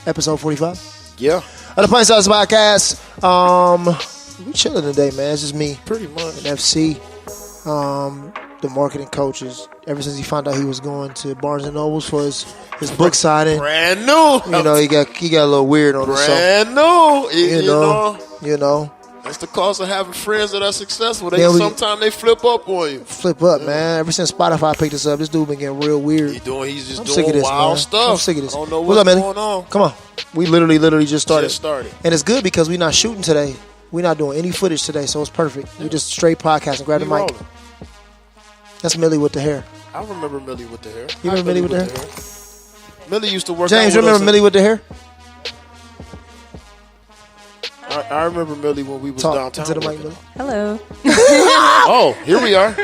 Episode 45. Yeah. Of the Pint Size Podcast. We chilling today, man. It's just me. Pretty much. And FC. The marketing coaches. Ever since he found out he was going to Barnes and Nobles for his book signing. Brand new. You know, he got a little weird on us. Brand new. You know. That's the cost of having friends that are successful. Sometimes they flip up on you. Flip up, man. Ever since Spotify picked us up, this dude been getting real weird. He's just doing wild stuff. I'm sick of this. I don't know what's going on. Come on. We literally just started. And it's good because we're not shooting today. We're not doing any footage today, so it's perfect. We're just straight podcasting. Grab the mic. Rolling. That's Millie with the hair. I remember Millie with the hair. You remember Millie with the hair? Millie used to work James, out you remember Millie with the hair? I remember Millie when we was downtown. To the mic, Millie. Hello. Oh, here we are.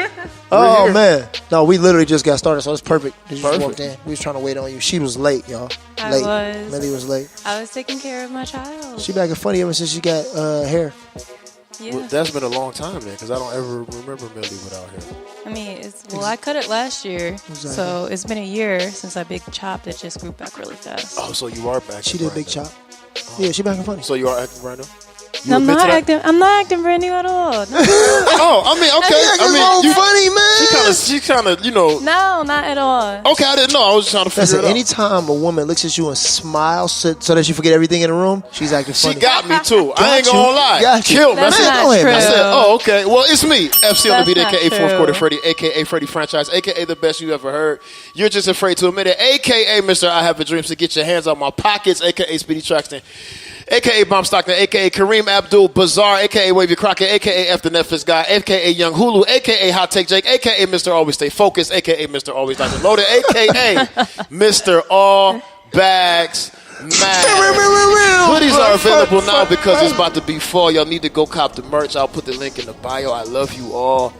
Oh, man. No, we literally just got started, so it's perfect. You just walked in. We was trying to wait on you. She was late, y'all. Millie was late. I was taking care of my child. She back and funny ever since she got hair. Yeah. Well, that's been a long time, man, because I don't ever remember Millie without hair. I mean, I cut it last year, so it's been a year since I big chopped. It just grew back really fast. Oh, so you are back. She did big chop. Yeah, she back and funny. So you are acting brand new? I'm not acting brand new at all. No. Oh, I mean, okay. You funny, man. She kind of, No, not at all. Okay, I didn't know. I was just trying to figure it out. Anytime a woman looks at you and smiles so that she forget everything in the room, she's acting funny. She got me, too. I ain't gonna lie. Got you. Killed me. That's not true. I said, oh, okay. Well, it's me, FC on the beat, a.k.a. true. Fourth Quarter Freddy, a.k.a. Freddy Franchise, a.k.a. the best you ever heard. You're just afraid to admit it, a.k.a. Mr. I Have a Dream, so get your hands out my pockets, a.k.a. Speedy Traxton, a.k.a. Bomb Stockton, a.k.a. Kareem Abdul Bazaar, a.k.a. Wavy Crockett, a.k.a. F the Netflix Guy, a.k.a. Young Hulu, a.k.a. Hot Take Jake, a.k.a. Mr. Always Stay Focused, a.k.a. Mr. Always Dr. Loaded, a.k.a. Mr. All Bags Mad. Hoodies are available now because it's about to be fall. Y'all need to go cop the merch. I'll put the link in the bio. I love you all.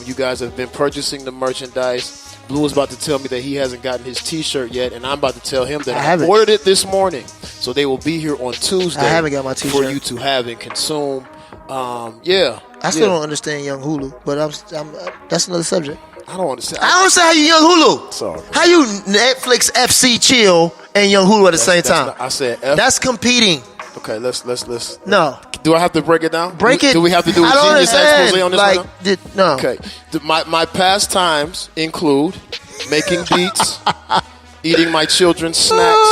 You guys have been purchasing the merchandise. Blue was about to tell me that he hasn't gotten his T-shirt yet, and I'm about to tell him that I ordered it this morning. So they will be here on Tuesday. I haven't got my T-shirt for you to have and consume. Yeah, I still don't understand Young Hulu, but that's another subject. I don't understand. I don't understand how you Young Hulu. Sorry. How you Netflix, FC, chill, and Young Hulu at the same time? I said that's competing. Okay, let's. No. Do I have to break it down? Break it. Do we have to do a genius expose on this one? No. Okay. My pastimes include making beats, eating my children's snacks,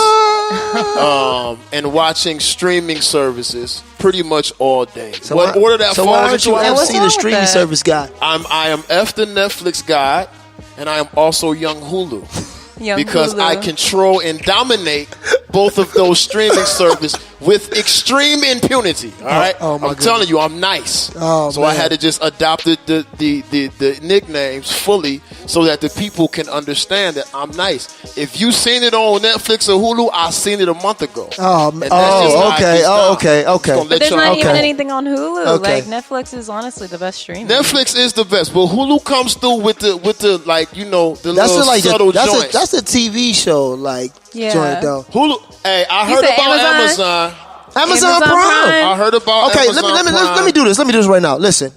and watching streaming services pretty much all day. So why aren't you FC, the streaming service guy? I am F the Netflix guy, and I am also Young Hulu. Because I control and dominate both of those streaming services with extreme impunity. All right, I'm telling you, I'm nice. So I had to just adopt the nicknames fully so that the people can understand that I'm nice. If you seen it on Netflix or Hulu, I seen it a month ago. Okay. But there's not even anything on Hulu. Okay. Like Netflix is honestly the best streaming. Netflix is the best, but Hulu comes through with the like the little subtle joints. That's a TV show joint though. Hulu. Hey, I heard about Amazon. Amazon Prime. I heard about Amazon Prime. Let me do this right now. Listen.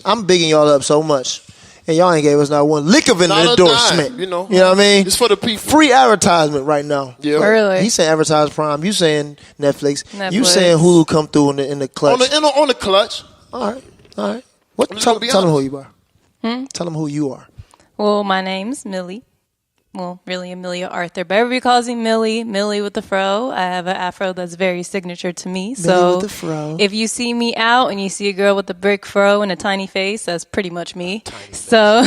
I'm bigging y'all up so much, and y'all ain't gave us not one lick of an endorsement. You know what I mean? It's for the people. Free advertisement right now. Yeah. Really? He saying advertise Prime. You saying Netflix. You saying Hulu come through in the clutch. On the clutch. All right. What? Tell them who you are. Tell them who you are. Well, my name's Millie. Well, really Amelia Arthur, but everybody calls me Millie. Millie with the fro. I have an afro that's very signature to me. Millie with the fro. If you see me out and you see a girl with a brick fro and a tiny face, that's pretty much me. So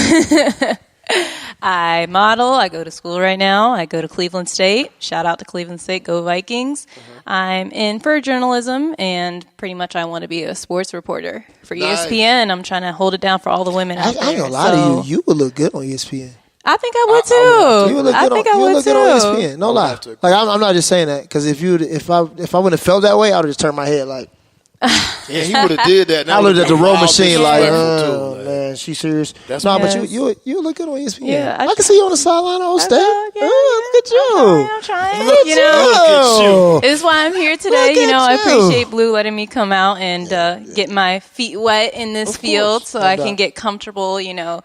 I model. I go to school right now. I go to Cleveland State. Shout out to Cleveland State. Go Vikings. I'm in for journalism, and pretty much I want to be a sports reporter for ESPN. I'm trying to hold it down for all the women out there. I ain't gonna lie to you. You would look good on ESPN. I think I would too. You would look good on ESPN. No lie. Like I'm not just saying that because if I wouldn't have felt that way, I would have just turned my head like, Yeah, he would have did that. I looked at the row machine like, too, man, she serious. That's no, yes. but you look good on ESPN. Yeah, I can see you on the sideline on stage. Yeah, Look at you. I'm trying. Look You at know, you. this is why I'm here today. Look You know, at I you. appreciate Blue letting me come out and get my feet wet in this field so I can get comfortable, you know,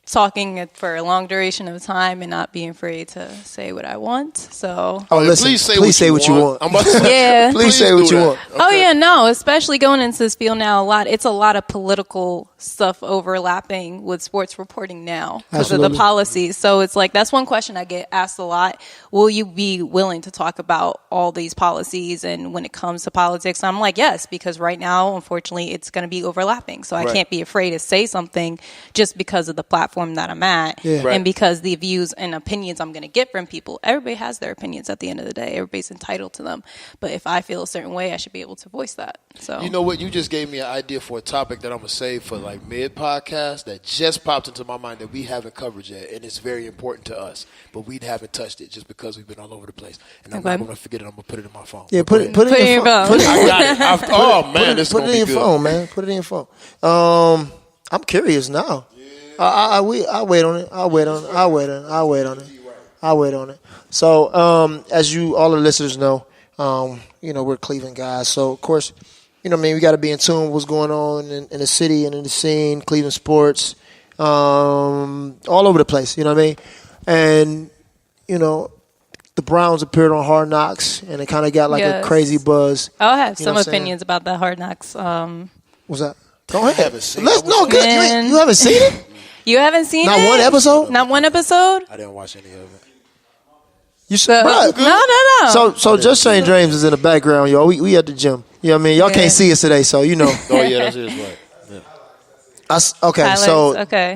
talking for a long duration of time and not being afraid to say what I want. So, Listen, please say what you want. I'm about to say, yeah. Please say what you want. Oh yeah, no, especially going into this field now, it's a lot of political stuff overlapping with sports reporting now because of the policies. So it's like, that's one question I get asked a lot. Will you be willing to talk about all these policies and when it comes to politics? I'm like, yes, because right now, unfortunately, it's going to be overlapping. So I can't be afraid to say something just because of the platform that I'm at and because the views and opinions I'm going to get from people. Everybody has their opinions at the end of the day. Everybody's entitled to them. But if I feel a certain way, I should be able to voice that. So, you know what? You just gave me an idea for a topic that I'm going to save for like mid-podcast that just popped into my mind that we haven't covered yet, and it's very important to us, but we haven't touched it just because we've been all over the place. And I'm not going to forget it. I'm going to put it in my phone. Yeah, put it in your phone. I got it. Oh, man, this is going to be good. Put it in your phone, man. Put it in your phone. I'm curious now. I'll wait on it. I'll wait on it. So, as you all the listeners know, you know, we're Cleveland guys. So, of course, you know what I mean, we got to be in tune with what's going on in the city and in the scene, Cleveland sports, all over the place, you know what I mean? And, you know, the Browns appeared on Hard Knocks, and it kind of got like a crazy buzz. I'll have some opinions about the Hard Knocks. What's that? Go ahead. I haven't seen Let's it. no good. You haven't seen it? You haven't seen Not it? one episode? Not one episode? I didn't watch any of it. You should, No. So Just Saying Dreams is in the background, y'all. We at the gym. You know what I mean? Y'all can't see us today, so you know. Oh, yeah, that's it. Right. Yeah. Okay, Highlights, so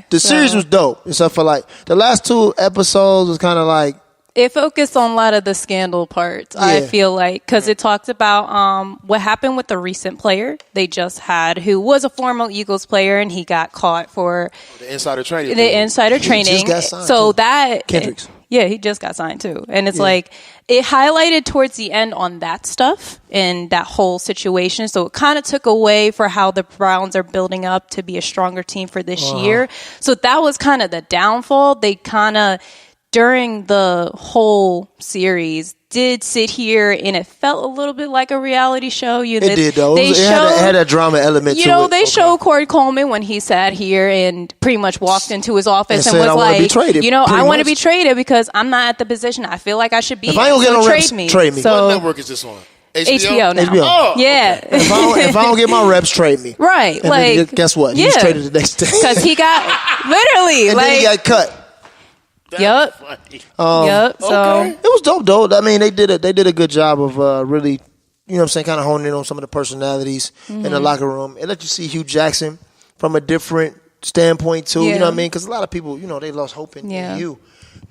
the series was dope. Except for like the last 2 episodes was kind of like it focused on a lot of the scandal parts. I feel like because it talked about what happened with the recent player they just had, who was a former Eagles player, and he got caught for the insider training. He just got signed, so too. that Kendricks. Yeah, he just got signed too. And it's like, it highlighted towards the end on that stuff and that whole situation. So it kind of took away for how the Browns are building up to be a stronger team for this year. So that was kind of the downfall. They kind of, during the whole series, did sit here and it felt a little bit like a reality show. It did though. It had a drama element to it. You know, they showed Corey Coleman when he sat here and pretty much walked into his office and was like, you know, I want to be traded because I'm not at the position I feel like I should be. If I don't get no reps, trade me. What network is this on? HBO now. HBO. Oh, yeah. Okay. If I don't get my reps, trade me. Right. And like, then guess what? He was traded the next day. Because he got literally and then he got cut. Yep. So it was dope, though. I mean, they did a good job of really, you know what I'm saying, kind of honing in on some of the personalities in the locker room. It let you see Hugh Jackson from a different standpoint too. You know what I mean? Because a lot of people, you know, they lost hope in you.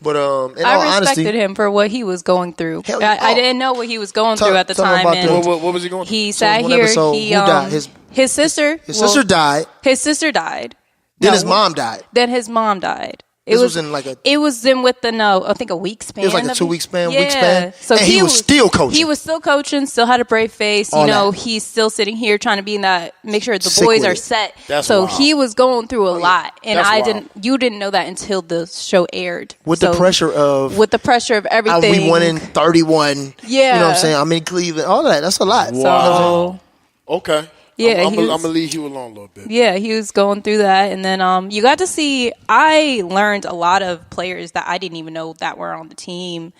But in all I respected honesty, him for what he was going through. I didn't know what he was going through at the tell me time. about And what was he going through? he sat here. He who died? His sister. His sister died. His sister died. Then his mom died. Then his mom died. It was in like a. It was in with I think a week span. It was like a 2-week span. Yeah. Week span. So and he was still coaching. He was still coaching. Still had a brave face. All you know, that. he's still sitting here trying to be in that. Make sure the Sick boys with are it. set. That's so wild. he was going through a lot, and That's You didn't know that until the show aired. With the pressure of everything. we won in 31. Yeah. You know what I'm saying? I'm in Cleveland. All that. That's a lot. So Okay. yeah, I'm going to leave you alone a little bit. yeah, he was going through that, and then you got to see. I learned a lot of players that I didn't even know that were on the team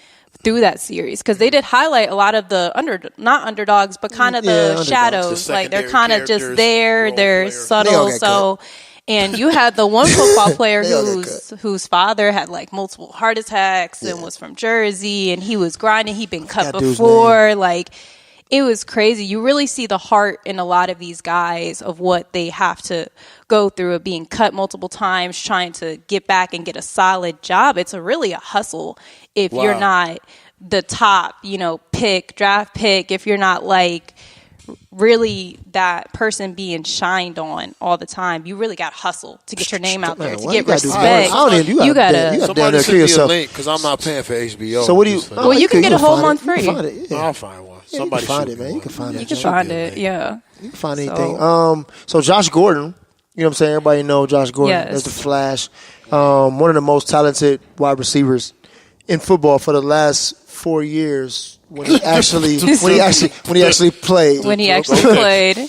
through that series because they did highlight a lot of the not underdogs, but kind of the shadows. The like they're secondary kind of just characters, there. role They're players. They all subtle. got And you had the one football player They all got whose father had like multiple heart attacks and was from Jersey, and he was grinding. He'd been cut That dude's before, like. It was crazy. You really see the heart in a lot of these guys of what they have to go through of being cut multiple times, trying to get back and get a solid job. It's really a hustle if you're not the top, draft pick, if you're not like really that person being shined on all the time. You really got to hustle to get your name out there, to get respect. You got to. Somebody send me a link because I'm not paying for HBO. So what do you? Well, you can get a whole month free. I'll find one. Yeah, Somebody you can find shoot it, man. me You can find it. You can find it, yeah. You can find anything. So Josh Gordon, you know what I'm saying? Everybody know Josh Gordon Yes. as the Flash. One of the most talented wide receivers in football for the last 4 years when he actually played. When he actually played.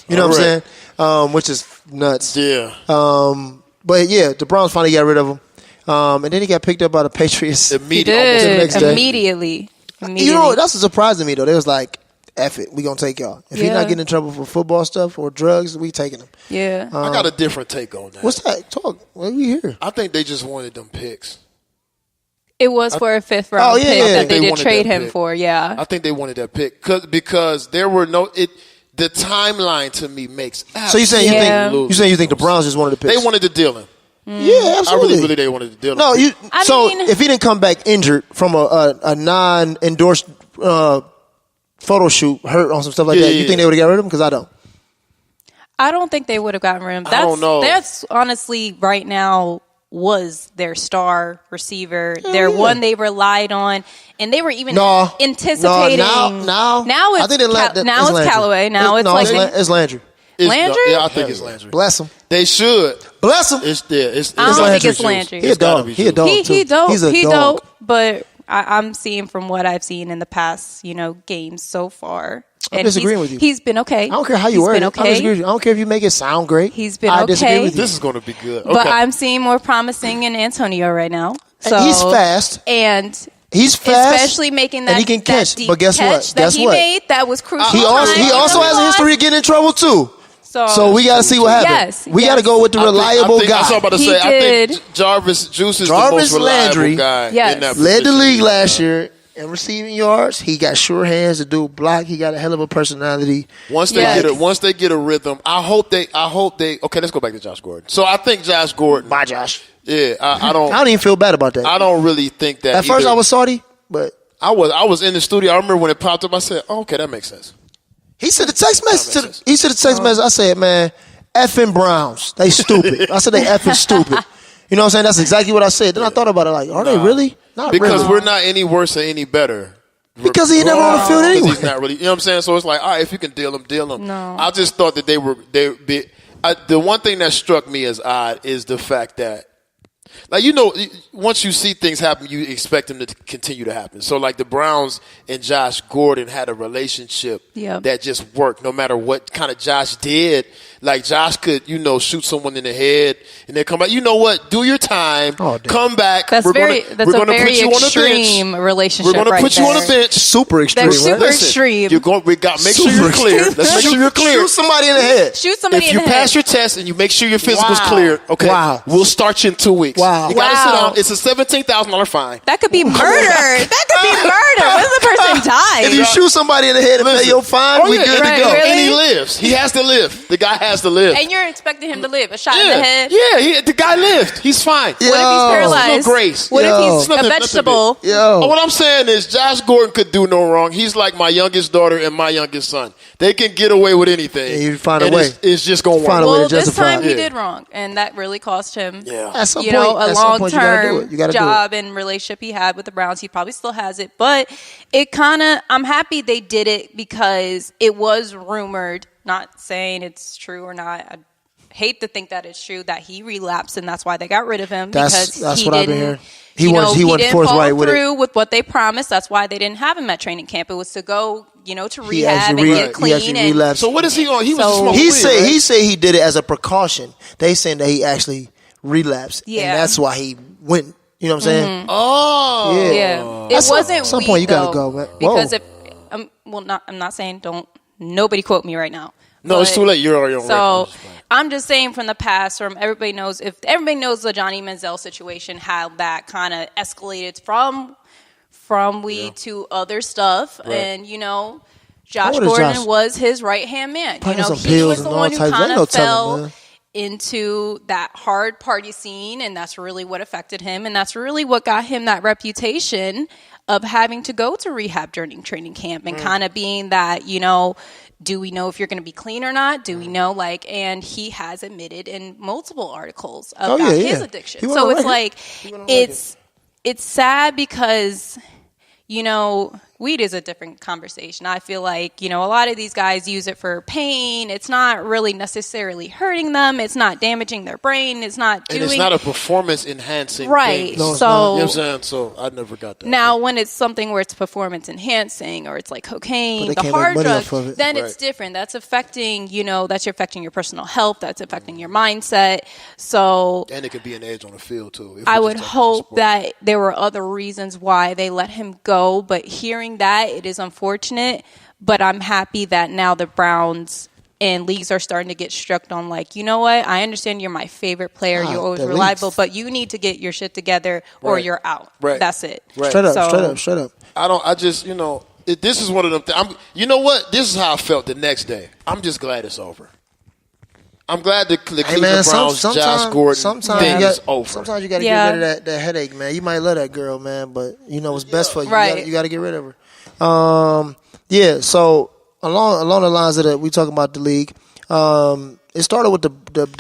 You know what I'm saying? Which is nuts. Yeah. But yeah, the Browns finally got rid of him. And then he got picked up by the Patriots. He Immediately. the did. next day. Immediately. You know, that's what's surprising me, though. They was like, F it, we going to take y'all. If you're not getting in trouble for football stuff or drugs, we taking them. Yeah. I got a different take on that. What's that? Talk. What are we here? I think they just wanted them picks. It was for a 5th round pick that they did wanted trade that him pick. for, yeah. I think they wanted that pick because there were the timeline to me makes So you saying you think the Browns just wanted to pick? They wanted to deal him. Yeah, absolutely. I really they wanted to deal him. No, I mean, if he didn't come back injured from a non-endorsed photo shoot, hurt on some stuff like that, you think they would have got rid of him? Because I don't. I don't think they would have gotten rid of him. I don't know. That's honestly right now was their star receiver, their one they relied on, and they were even anticipating. Now it's I think now it's Callaway. Now it's Landry. Landry? Yeah, I think it's Landry. Bless him. They should. Bless him. I don't think it's Landry. He a dog. He a dog. He dope. He's a he dog. dope. But I'm seeing from what I've seen in the past, games so far. I'm disagreeing with you. He's been okay. I don't care how you word it. Okay. I disagree with you. I don't care if you make it sound great. He's been I okay. disagree with you. This is going to be good. Okay. But I'm seeing more promising in Antonio right now. So he's fast. And he's fast. Especially making that and he can catch. That But guess what? that Guess he what? made that was crucial. He also has a history of getting in trouble too. So we got to see what happens. Yes, we got to go with the reliable guy. That's what I'm about to say. I think Jarvis Juice is the most reliable Landry guy in that position. Led the league last year in receiving yards. He got sure hands to do block. He got a hell of a personality. Once they get a rhythm, I hope they. Okay, let's go back to Josh Gordon. So I think Josh Gordon. Bye, Josh. Yeah, I don't. I don't even feel bad about that. I don't really think that. At first, I was salty, but I was in the studio. I remember when it popped up. I said, "Oh, okay, that makes sense." He sent a text message. He sent a text message. I said, "Man, effing Browns, they stupid." I said they effing stupid. You know what I'm saying? That's exactly what I said. Then I thought about it like, are they really? Not because really. we're not any worse or any better. Because he never on the field anyway. He's not really. You know what I'm saying? So it's like, all right, if you can deal him, deal him. No. I just thought that the one thing that struck me as odd is the fact that, like, once you see things happen, you expect them to continue to happen. So, like, the Browns and Josh Gordon had a relationship that just worked no matter what kind of Josh did. Like, Josh could, shoot someone in the head and then come back. You know what? Do your time. Come back. That's we're very extreme relationship. We're going to put you on the bench. Super extreme. That's super right? extreme. Make sure you're clear. Let's make sure you're clear. Shoot somebody in the head. Shoot somebody in the head. If you pass your test and you make sure your physical's clear, okay, we'll start you in 2 weeks. Wow. You got to sit down. It's a $17,000 fine. That could be murder. That could be murder. What if the person dies? If you shoot somebody in the head and pay your fine, we good to go. Really? And he lives. He has to live. The guy has to live. And you're expecting him to live. A shot in the head. Yeah, the guy lived. He's fine. What if he's paralyzed? No grace. What if he's Nothing- a nothing vegetable? big. What I'm saying is Josh Gordon could do no wrong. He's like my youngest daughter and my youngest son. They can get away with anything. Yeah, you find a way. It's just going to work. Find a way Well, to this justify time it. he did wrong, and that really cost him. At some a point, long-term you gotta job and relationship he had with the Browns. He probably still has it, but I'm happy they did it because it was rumored. Not saying it's true or not. I hate to think that it's true that he relapsed and that's why they got rid of him. That's because what I've been hearing. He didn't forthright follow with it. through with what they promised. That's why they didn't have him at training camp. It was to go, to rehab and get clean. He actually relapsed. So what is he on? He was smoking He weed, said right? he said he did it as a precaution. They saying that he actually relapsed, and that's why he went. You know what I'm saying? Oh, yeah. It wasn't. At some weed, point, you gotta though, go, man. Because if I'm not saying don't. Nobody quote me right now. No, it's too late. You're already on so record. I'm just saying from the past, from everybody knows the Johnny Manziel situation, how that kind of escalated from weed to other stuff, and Josh Gordon was his right hand man. He was the one who kind of fell into that hard party scene, and that's really what affected him, and that's really what got him that reputation of having to go to rehab during training camp and kind of being that, do we know if you're going to be clean or not? Do we know, and he has admitted in multiple articles about his addiction. So it's like, it's sad because, weed is a different conversation. I feel like, a lot of these guys use it for pain. It's not really necessarily hurting them. It's not damaging their brain. It's not doing... And it's not a performance enhancing right. thing. No, so, you know what I'm saying? So I never got that. Now, when it's something where it's performance enhancing or it's like cocaine, the hard drug, then it's different. That's affecting, that's affecting your personal health. That's affecting your mindset. So... And it could be an edge on the field, too. I would hope that there were other reasons why they let him go, but hearing that, it is unfortunate, but I'm happy that now the Browns and leagues are starting to get struck on, like, you know what? I understand you're my favorite player. You're always reliable, but you need to get your shit together or you're out. Right. That's it. Right. Straight up. This is one of them. You know what? This is how I felt the next day. I'm just glad it's over. I'm glad the Cleveland Browns, Josh Gordon thing is over. Sometimes you got to get rid of that headache, man. You might love that girl, man, but you know what's best for you. Right. You got to get rid of her. So along the lines of that, we talking about the league. It started with the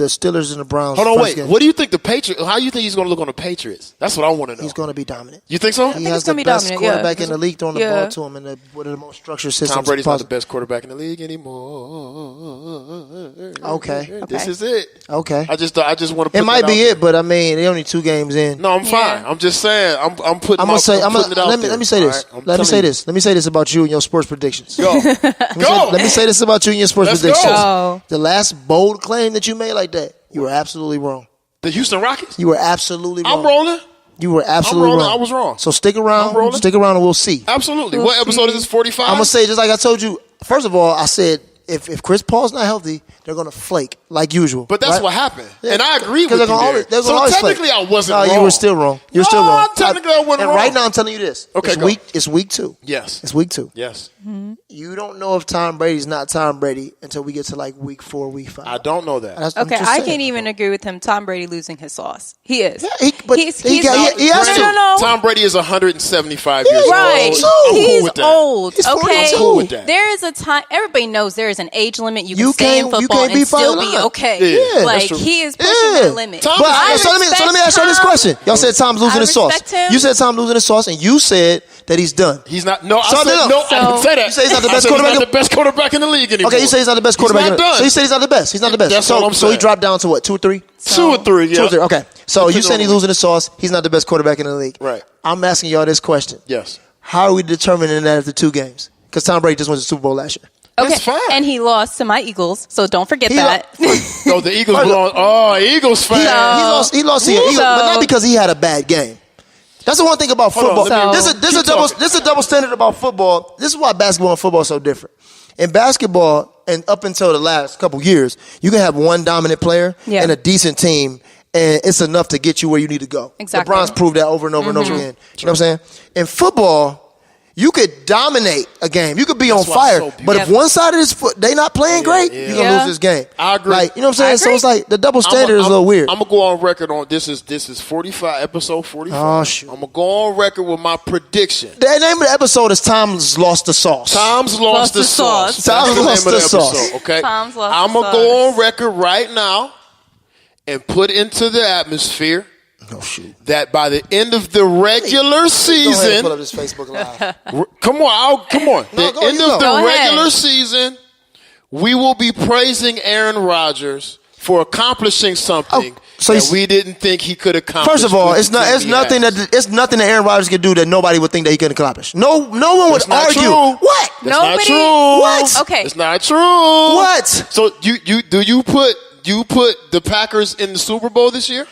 Steelers and the Browns. Hold on, wait. Game. What do you think the Patriots? How do you think he's going to look on the Patriots? That's what I want to know. He's going to be dominant. You think so? He has the best quarterback in the league throwing the ball to him in one of the most structured systems. Tom Brady's not the best quarterback in the league anymore. Okay. This is it. Okay. I just want to. Put it might be it, but I mean, they're only 2 games in. No, I'm fine. I'm just saying. I'm putting. I'm gonna say. Let me say this. Right? Let me say this. Let me say this about you and your sports predictions. Go. Let me say this about you and your sports predictions. Go. The last bold claim that you made like that, you were absolutely wrong. The Houston Rockets? You were absolutely wrong. I'm rolling. You were absolutely wrong. I was wrong. So stick around. Stick around and we'll see. Absolutely. What episode is this, 45? I'm going to say, just like I told you, first of all, I said, if Chris Paul's not healthy, they're going to flake like usual. But that's what happened. Yeah. And I agree with you there. So technically I wasn't wrong. No, you were still wrong. You're still wrong. Technically I wasn't wrong. Right now I'm telling you this. Okay, it's week 2. Yes. It's week 2. Yes. Mm-hmm. You don't know if Tom Brady's not Tom Brady until we get to like week 4, week 5. I don't know that. Okay, I can't even agree with him. Tom Brady losing his sauce. He is. Yeah, he has to. No. Tom Brady is 175 years old. Right. He's old. He's okay. Cool with that. There is a time. Everybody knows there is an age limit. You can stay in football and still be okay. Yeah, like he is pushing that limit. So let me ask you this question. Y'all said Tom's losing his sauce. You said Tom's losing his sauce, and you said that he's done. He's not. No, I didn't say that. You say he's not the best quarterback. He's not the best quarterback in the league anymore. Okay, you say he's not the best quarterback. So you say he's not the best. He's not the best. That's all I'm saying. So he dropped down to what? 2 or 3? 2 or 3. Yeah. 2 or 3. Okay. So you saying he's losing his sauce? He's not the best quarterback in the league. Right. I'm asking y'all this question. Yes. How are we determining that after 2 games? Because Tom Brady just won the Super Bowl last year. Okay, that's fine. And he lost to my Eagles, so don't forget that. No, the Eagles belong. Oh, Eagles fan. He lost to the Eagles, but not because he had a bad game. That's the one thing about football. This is a double standard about football. This is why basketball and football are so different. In basketball, and up until the last couple years, you can have one dominant player and a decent team, and it's enough to get you where you need to go. Exactly. The Browns proved that over and over and over again. You know what I'm saying? In football, you could dominate a game. You could be on fire. So but if one side of this foot, they not playing great, you're going to lose this game. I agree. Like, you know what I'm saying? So it's like the double standard is a little weird. I'm going to go on record on this is 45, episode 45. Oh, shoot. I'm going to go on record with my prediction. The name of the episode is Tom's Lost the Sauce. Tom's lost the sauce. Tom's lost the sauce. Okay? Tom's lost I'm going to go on record right now and put into the atmosphere that by the end of the regular season, go ahead and pull up this Facebook Live. Come on. The end of the regular season, we will be praising Aaron Rodgers for accomplishing something that we didn't think he could accomplish. First of all, it's nothing that Aaron Rodgers could do that nobody would think that he could accomplish. No one would argue. True. What? That's not true. What? Okay. It's not true. What? So you put the Packers in the Super Bowl this year?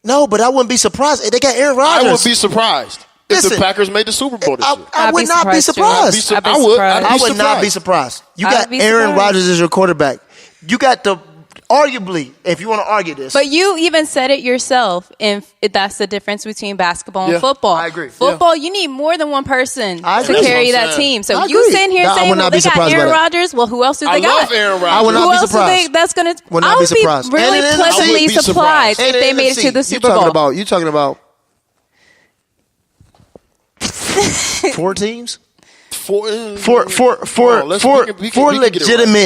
No, but I wouldn't be surprised. They got Aaron Rodgers. I would be surprised if the Packers made the Super Bowl this year. I would not be surprised. I would not be surprised. You got Aaron Rodgers as your quarterback. You got arguably, if you want to argue this. But you even said it yourself, and that's the difference between basketball and football. I agree. Football, you need more than one person to agree. carry that team. So you sitting here saying, well, they got Aaron Rodgers. Well, who else do they got? I love Aaron Rodgers. I would not be surprised. I would be really pleasantly surprised if they made it to the Super Bowl. You're talking about 4 teams? Four legitimate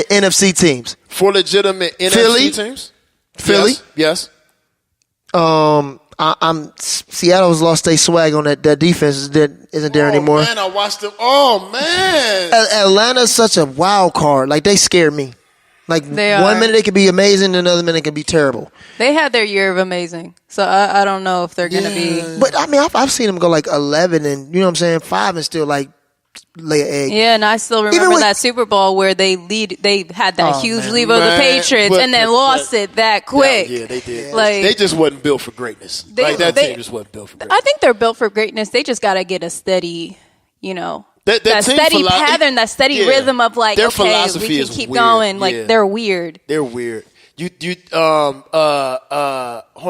NFC teams. 4 legitimate NFC teams? Philly? Yes. Seattle's lost their swag on that defense isn't there anymore. Man, I watched them. Oh man, Atlanta's such a wild card. Like, they scare me. Like, one minute they can be amazing, another minute they can be terrible. They had their year of amazing, so I don't know if they're going to be. But I mean, I've seen them go like 11 and you know what I'm saying, 5 and still like lay an egg. Yeah, and I still remember that Super Bowl where they had that huge lead over the Patriots and then lost it that quick. Yeah, they did. Like, they just wasn't built for greatness. That team just wasn't built for greatness. I think they're built for greatness. They just got to get a steady, that steady pattern, that steady rhythm of like, their okay, philosophy we is can keep weird. going. Like, they're weird. They're weird. Hold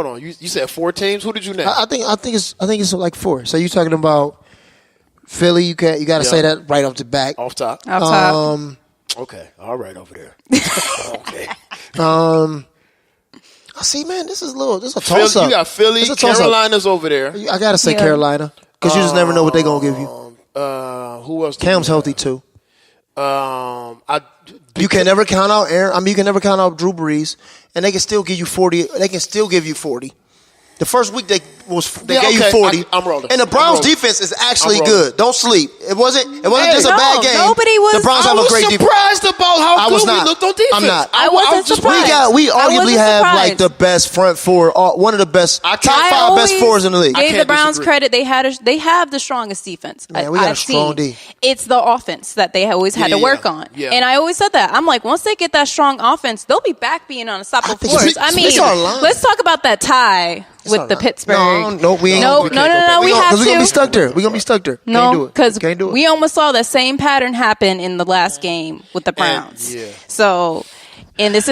on. You said 4 teams. Who did you name? I think it's like 4. So you talking about Philly? You got to say that right off the back. Off top. Okay. All right, over there. Okay. I see, man. This is a toss up. You got Philly. Carolina's over there. I gotta say Carolina because you just never know what they're gonna give you. Who else? Cam's healthy too. You can never count out Aaron. I mean, you can never count out Drew Brees, and they can still give you 40. They can still give you 40. The first week they gave you 40. I'm rolling. And the Browns defense is actually good. Don't sleep. It wasn't just a bad game. Nobody was. The Browns have a great defense. I was surprised about how good we looked on defense. I'm not. I wasn't surprised. We arguably have like the best front four, one of the best top 5 best fours in the league. Gave the Browns credit. They have the strongest defense. Man, we got a strong D. It's the offense that they always had to work on. Yeah. And I always said that. I'm like, once they get that strong offense, they'll be back being on unstoppable force. I mean, let's talk about that tie with the Pittsburgh. No, we ain't. No, we have to. We're going to be stuck there. We're going to be stuck there. No, because we almost saw the same pattern happen in the last game with the Browns. So, and this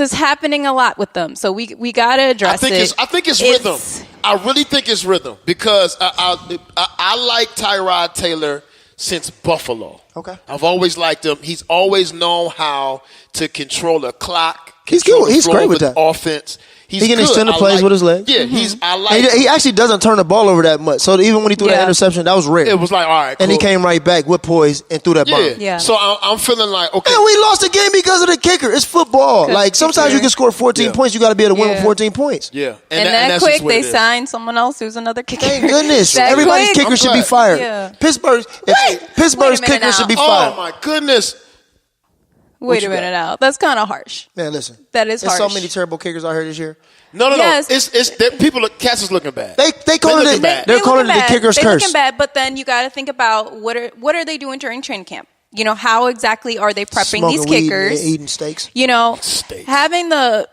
is happening a lot with them. So we got to address it. I think it's rhythm. I really think it's rhythm because I like Tyrod Taylor since Buffalo. Okay. I've always liked him. He's always known how to control a clock. He's good. He's great with that offense. He can extend the plays with his legs. Yeah, he actually doesn't turn the ball over that much. So even when he threw that interception, that was rare. It was like, all right, cool. And he came right back with poise and threw that bomb. Yeah. So I'm feeling like, okay. And we lost the game because of the kicker. It's football. Like, sometimes you can score 14 points. You got to be able to win with 14 points. Yeah. And that quick, they signed someone else who's another kicker. Thank goodness. Everybody's kicker should be fired. Yeah. Pittsburgh's kicker should be fired. Oh, my goodness. Wait a minute now. That's kind of harsh. Man, listen. That is harsh. There's so many terrible kickers out here this year. No. It's Cass is looking bad. They calling it. They're calling it the kicker's curse. They're looking bad, but then you got to think about what are they doing during training camp? How exactly are they prepping these kickers? Weed and eating steaks. Having the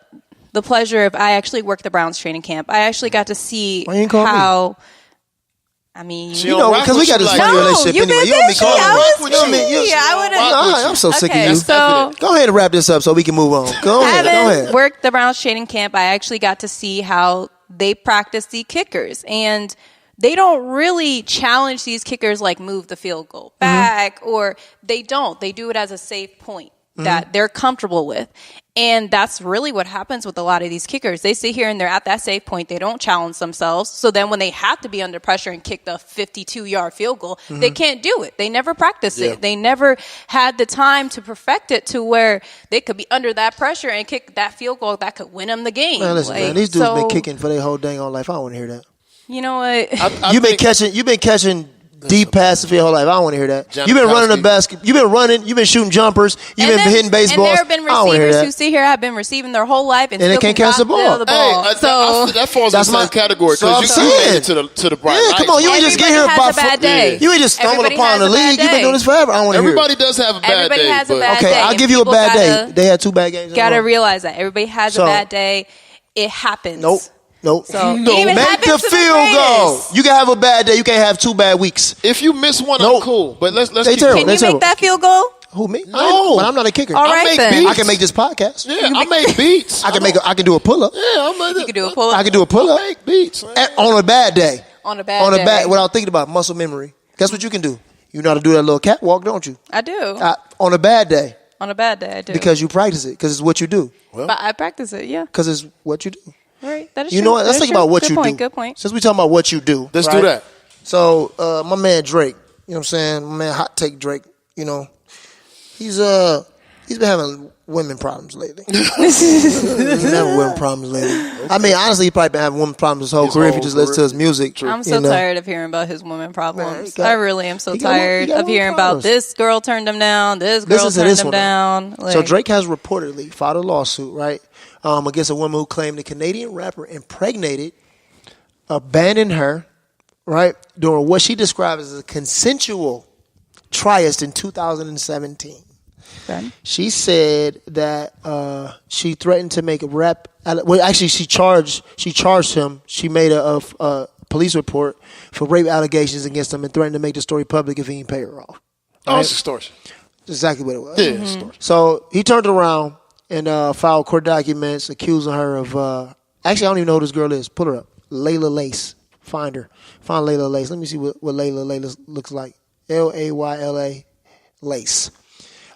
pleasure of I actually worked the Browns training camp. I actually got to see Why you ain't call how. me? I mean, because we got this funny relationship anyway. You don't be calling me. I'm so sick of you. So go ahead and wrap this up so we can move on. Go ahead. Worked the Browns training camp. I actually got to see how they practice the kickers, and they don't really challenge these kickers like move the field goal back, or they don't. They do it as a safe point that they're comfortable with. And that's really what happens with a lot of these kickers. They sit here and they're at that safe point. They don't challenge themselves. So then when they have to be under pressure and kick the 52-yard field goal, they can't do it. They never practiced it. They never had the time to perfect it to where they could be under that pressure and kick that field goal that could win them the game. Man, listen, man, these dudes been kicking for their whole dang on life. I don't want to hear that. You know what? You've been catching deep passes for your whole life. I don't want to hear that. You've been running the basket. You've been running. You've been shooting jumpers. You've been hitting baseballs. And there have been receivers who sit here have been receiving their whole life and they still can't catch the ball. So that falls in the same category because you made it to the bright lights. Come on, you ain't just get here about bad day. You ain't just stumbled upon the league. You've been doing this forever. I don't want to hear it. Everybody does have a bad day. Everybody has a bad day. Okay, I'll give you a bad day. They had 2 bad games. Got to realize that everybody has a bad day. It happens. Nope. So make the field goal. You can have a bad day. You can't have 2 bad weeks. If you miss one, I'm cool. But let's keep terrible. Can you make that field goal? Who, me? No. But I'm not a kicker. All right, I make then. beats. I can make this podcast. Yeah, I make beats. I can do a pull-up. Yeah, You can do a pull-up. I can do a pull-up. I make beats. On a bad day. On a bad day. Without thinking about muscle memory. Guess what you can do? You know how to do that little catwalk, don't you? I do. On a bad day. On a bad day, I do. Because you practice it. Because it's what you do. But I practice it, yeah. Because it's what you do. Right, that is you true. know what? Let's think about what you do. Good point. Since we're talking about what you do. Let's do that. So, my man Drake, you know what I'm saying? My man Hot Take Drake, he's been having women problems lately. Never women problems lately. Okay. I mean, honestly, he probably been having women problems his whole career if you just listen to his music. True. I'm so tired of hearing about his women problems. I really am so tired of hearing about this girl turned him down, this girl turned him down. Like, so Drake has reportedly filed a lawsuit, right, against a woman who claimed the Canadian rapper impregnated, abandoned her, right, during what she described as a consensual tryst in 2017. Okay. She said that she threatened to make a rap. Well, actually, she charged him. She made a police report for rape allegations against him and threatened to make the story public if he didn't pay her off. Right? Oh, it's extortion. That's exactly what it was. Yeah, extortion. So he turned around and filed court documents accusing her of. Actually, I don't even know who this girl is. Pull her up. Layla Lace. Find her. Find Layla Lace. Let me see what Layla looks like. Layla Lace.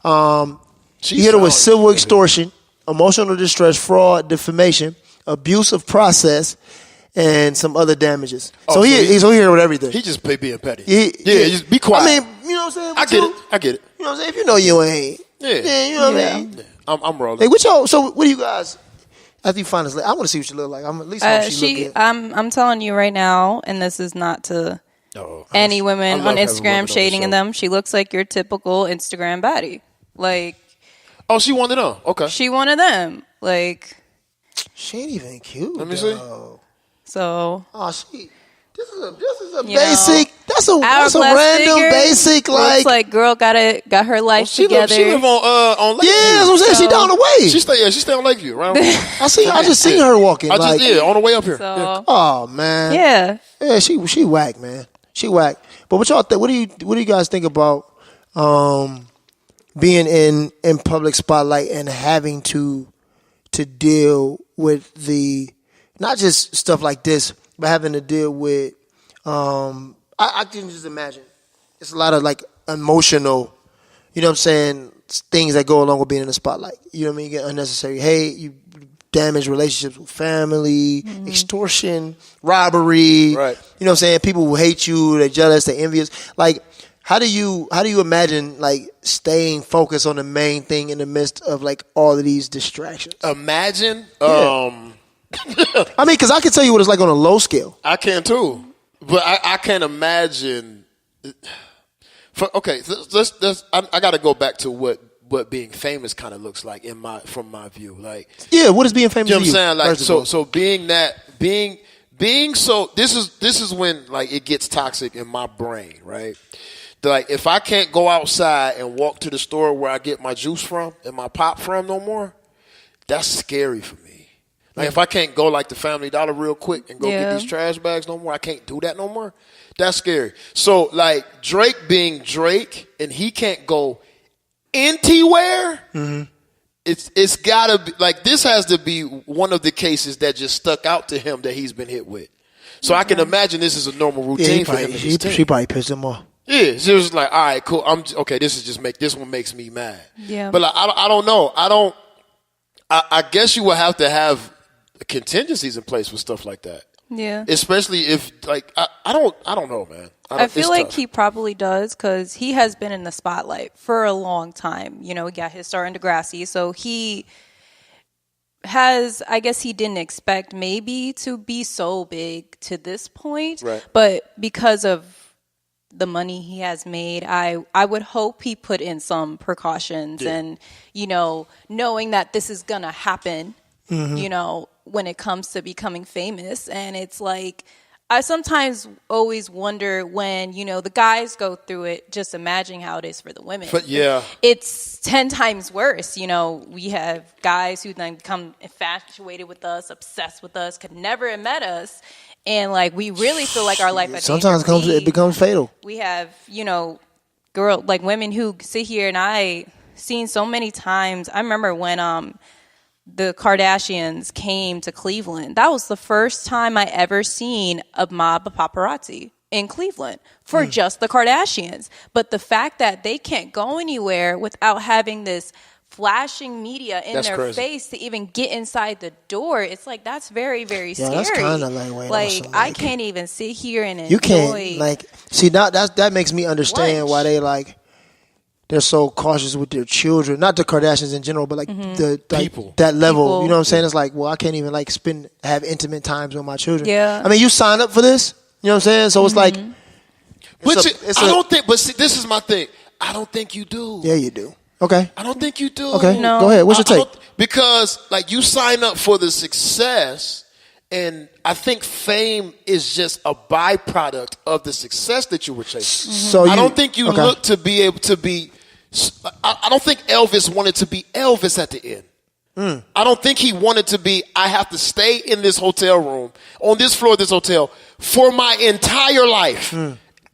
He hit her with civil extortion, emotional distress, fraud, defamation, abuse of process, and some other damages. So he's here with everything. He just being petty. Just be quiet. I mean, you know what I'm saying? I get it. You know what I'm saying? If you know you ain't. Yeah. You know what I mean? Yeah. I'm rolling. Hey, so what do you guys, after you find this, I want to see what she look like. I'm at least hope she look good. I'm telling you right now, and this is not to any women on Instagram shading in them. She looks like your typical Instagram baddie. Like, oh, she one of them. Okay, she one of them. Like, she ain't even cute. Let me see. So, this is a basic. That's a random figure, basic like girl got her life together. She live on Lakeview. Yeah, that's what I'm saying. She down the way. She stay on Lakeview. Right. I just seen her walking. On the way up here. So, oh man. Yeah. She whack, man. She whack. But what y'all think? What do you guys think about being in public spotlight and having to deal with the not just stuff like this, but having to deal with I can just imagine it's a lot of like emotional, you know what I'm saying, things that go along with being in the spotlight. You know what I mean? You get unnecessary hate, you damage relationships with family, extortion, robbery. Right. You know what I'm saying? People who hate you, they're jealous, they're envious. Like, how do you imagine like staying focused on the main thing in the midst of like all of these distractions? Imagine. I mean, because I can tell you what it's like on a low scale. I can too, but I can't imagine. I got to go back to what being famous kind of looks like from my view. Like, yeah, what is being famous? You know what I'm saying? Like, so being so. This is when like it gets toxic in my brain, right? Like, if I can't go outside and walk to the store where I get my juice from and my pop from no more, that's scary for me. Like, if I can't go like the Family Dollar real quick and go get these trash bags no more, I can't do that no more. That's scary. So, like, Drake being Drake and he can't go anywhere, it's got to be, like, this has to be one of the cases that just stuck out to him that he's been hit with. So I can imagine this is a normal routine for him. She probably pissed him off. Yeah, she was like, all right, cool. This one makes me mad. Yeah. But like, I don't know. I guess you would have to have contingencies in place with stuff like that. Yeah. Especially if like I don't know, man. I feel like he probably does because he has been in the spotlight for a long time. You know, he got his start in Degrassi, so he has, I guess he didn't expect maybe to be so big to this point. Right. But because of the money he has made, I would hope he put in some precautions and, you know, knowing that this is going to happen, you know, when it comes to becoming famous. And it's like, I sometimes always wonder when, you know, the guys go through it, just imagining how it is for the women. But yeah. It's 10 times worse. You know, we have guys who then become infatuated with us, obsessed with us, could never have met us. And, like, we really feel like our life sometimes it becomes fatal. We have, you know, women who sit here, and I seen so many times. I remember when the Kardashians came to Cleveland. That was the first time I ever seen a mob of paparazzi in Cleveland for just the Kardashians. But the fact that they can't go anywhere without having this flashing media in their face to even get inside the door, it's like, that's very, very scary. That's kind of like I can't even sit here and enjoy. You can't, like, see, that makes me understand why they they're so cautious with their children. Not the Kardashians in general, but like the people. that level. People. You know what I'm saying? It's like, well, I can't even like have intimate times with my children. Yeah. I mean, you sign up for this. You know what I'm saying? So it's like, I don't think. But see, this is my thing. I don't think you do. Yeah, you do. Okay. I don't think you do. Okay. No. Go ahead. What's your take? Because like you sign up for the success, and I think fame is just a byproduct of the success that you were chasing. So I don't think you look to be able to be. I don't think Elvis wanted to be Elvis at the end. I don't think he wanted to be. I have to stay in this hotel room on this floor of this hotel for my entire life.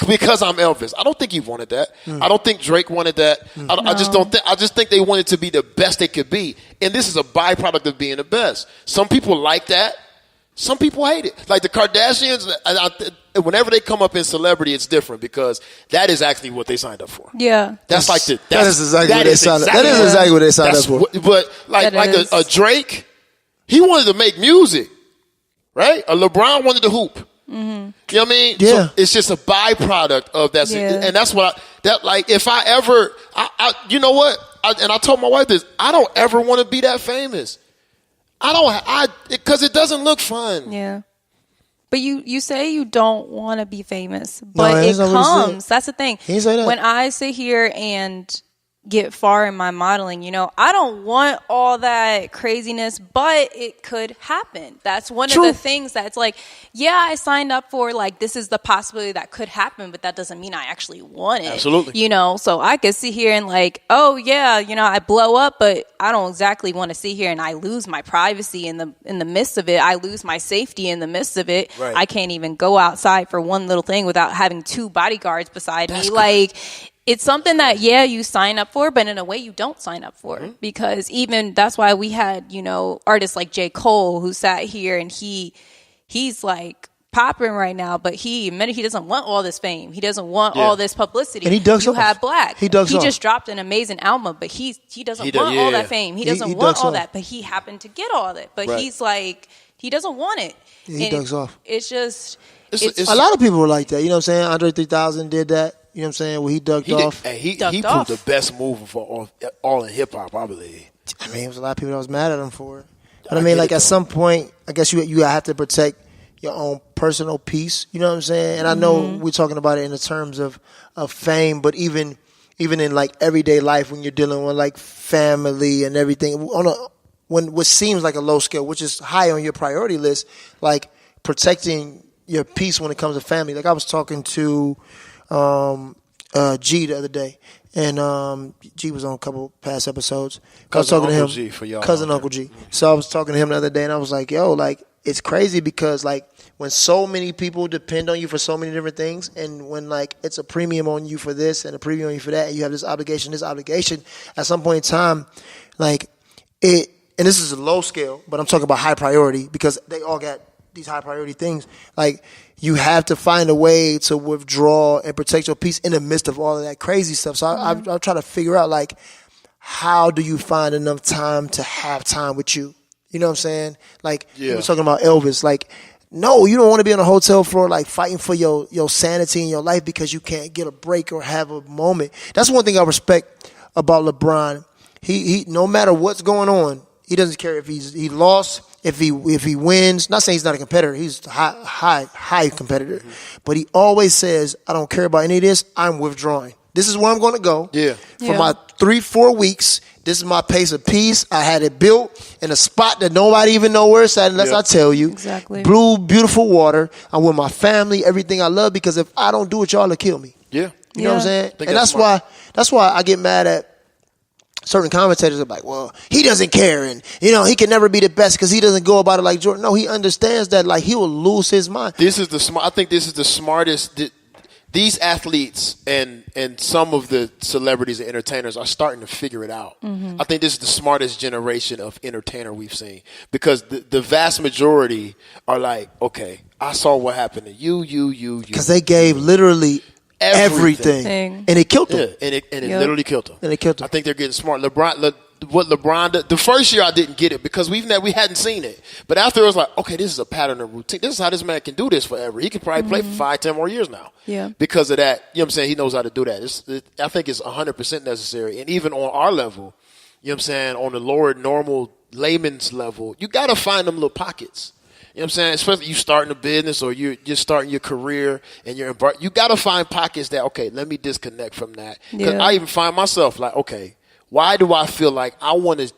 Because I'm Elvis. I don't think he wanted that. I don't think Drake wanted that. I just don't think. I just think they wanted to be the best they could be, and this is a byproduct of being the best. Some people like that. Some people hate it. Like the Kardashians. Whenever they come up in celebrity, it's different because that is actually what they signed up for. Yeah. That's like the. That is exactly what they signed up. That is exactly what they signed up for. But like a Drake, he wanted to make music, right? A LeBron wanted to hoop. You know what I mean? Yeah. So it's just a byproduct of that. Yeah. And that's what if I ever, you know what? I told my wife this, I don't ever want to be that famous. Because it doesn't look fun. Yeah. But you say you don't want to be famous, but No, it comes. That's the thing. He didn't say that. When I sit here and get far in my modeling, I don't want all that craziness, but it could happen. That's one of the things that's like, yeah, I signed up for, like, this is the possibility that could happen, but that doesn't mean I actually want it. Absolutely. So I could sit here and like, oh yeah, I blow up, but I don't exactly want to sit here and I lose my privacy in the midst of it. I lose my safety in the midst of it. Right. I can't even go outside for one little thing without having 2 bodyguards beside me. Like, it's something that, you sign up for, but in a way you don't sign up for. Because even that's why we had, artists like J. Cole who sat here and he's like popping right now, but he admitted he doesn't want all this fame. He doesn't want all this publicity. And he dug You off. have Black. He just dropped an amazing album, but he doesn't want all that fame. He doesn't want all that, but he happened to get all that. But he's like, he doesn't want it. Yeah, he dug off. It's just... a lot of people were like that. You know what I'm saying? Andre 3000 did that. You know what I'm saying? Well, he ducked off. He Ducked proved off. the best move for all in hip hop, I believe. I mean, there was a lot of people that was mad at him for it. But I mean, like at some point, I guess you have to protect your own personal peace. You know what I'm saying? And I know we're talking about it in the terms of fame, but even in like everyday life when you're dealing with like family and everything, when what seems like a low scale, which is high on your priority list, like protecting your peace when it comes to family. Like I was talking to G the other day, and G was on a couple past episodes. I was talking to him, G for y'all cousin Uncle G. So I was talking to him the other day, and I was like, "Yo, like it's crazy because like when so many people depend on you for so many different things, and when like it's a premium on you for this and a premium on you for that, and you have this obligation, at some point in time, like it. And this is a low scale, but I'm talking about high priority because they all got these high priority things. Like you have to find a way to withdraw and protect your peace in the midst of all of that crazy stuff. So I'll try to figure out like how do you find enough time to have time with you? You know what I'm saying? Like you were talking about Elvis. Like no, you don't want to be on a hotel floor like fighting for your sanity in your life because you can't get a break or have a moment. That's one thing I respect about LeBron. He no matter what's going on, he doesn't care if he lost. If he wins, not saying he's not a competitor, he's a high competitor, but he always says, I don't care about any of this, I'm withdrawing. This is where I'm going to go. For my 3-4 weeks, this is my pace of peace. I had it built in a spot that nobody even know where it's at unless I tell you. Exactly. Blue, beautiful water. I'm with my family, everything I love, because if I don't do it, y'all will kill me. Yeah. You know what I'm saying? And that's that's why I get mad at certain commentators are like, well, he doesn't care, and he can never be the best because he doesn't go about it like Jordan. No, he understands that like he will lose his mind. I think this is the smartest. These athletes and some of the celebrities and entertainers are starting to figure it out. I think this is the smartest generation of entertainer we've seen because the vast majority are like, okay, I saw what happened to you. Because they gave literally everything. And it killed them. Yeah, and it literally killed them. And it killed them. I think they're getting smart. LeBron, what LeBron did. The first year I didn't get it because we hadn't seen it. But after it was like, okay, this is a pattern of routine. This is how this man can do this forever. He can probably play for 5-10 more years now. Yeah. Because of that, you know what I'm saying? He knows how to do that. I think it's 100% necessary. And even on our level, you know what I'm saying, on the lower normal layman's level, you got to find them little pockets. You know what I'm saying? Especially you starting a business or you're just starting your career and you got to find pockets that, okay, let me disconnect from that. Because I even find myself like, okay, why do I feel like I want to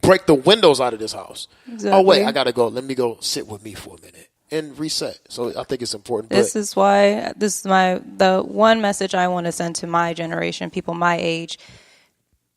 break the windows out of this house? Exactly. Oh, wait, I got to go. Let me go sit with me for a minute and reset. So I think it's important. This is the one message I want to send to my generation, people my age.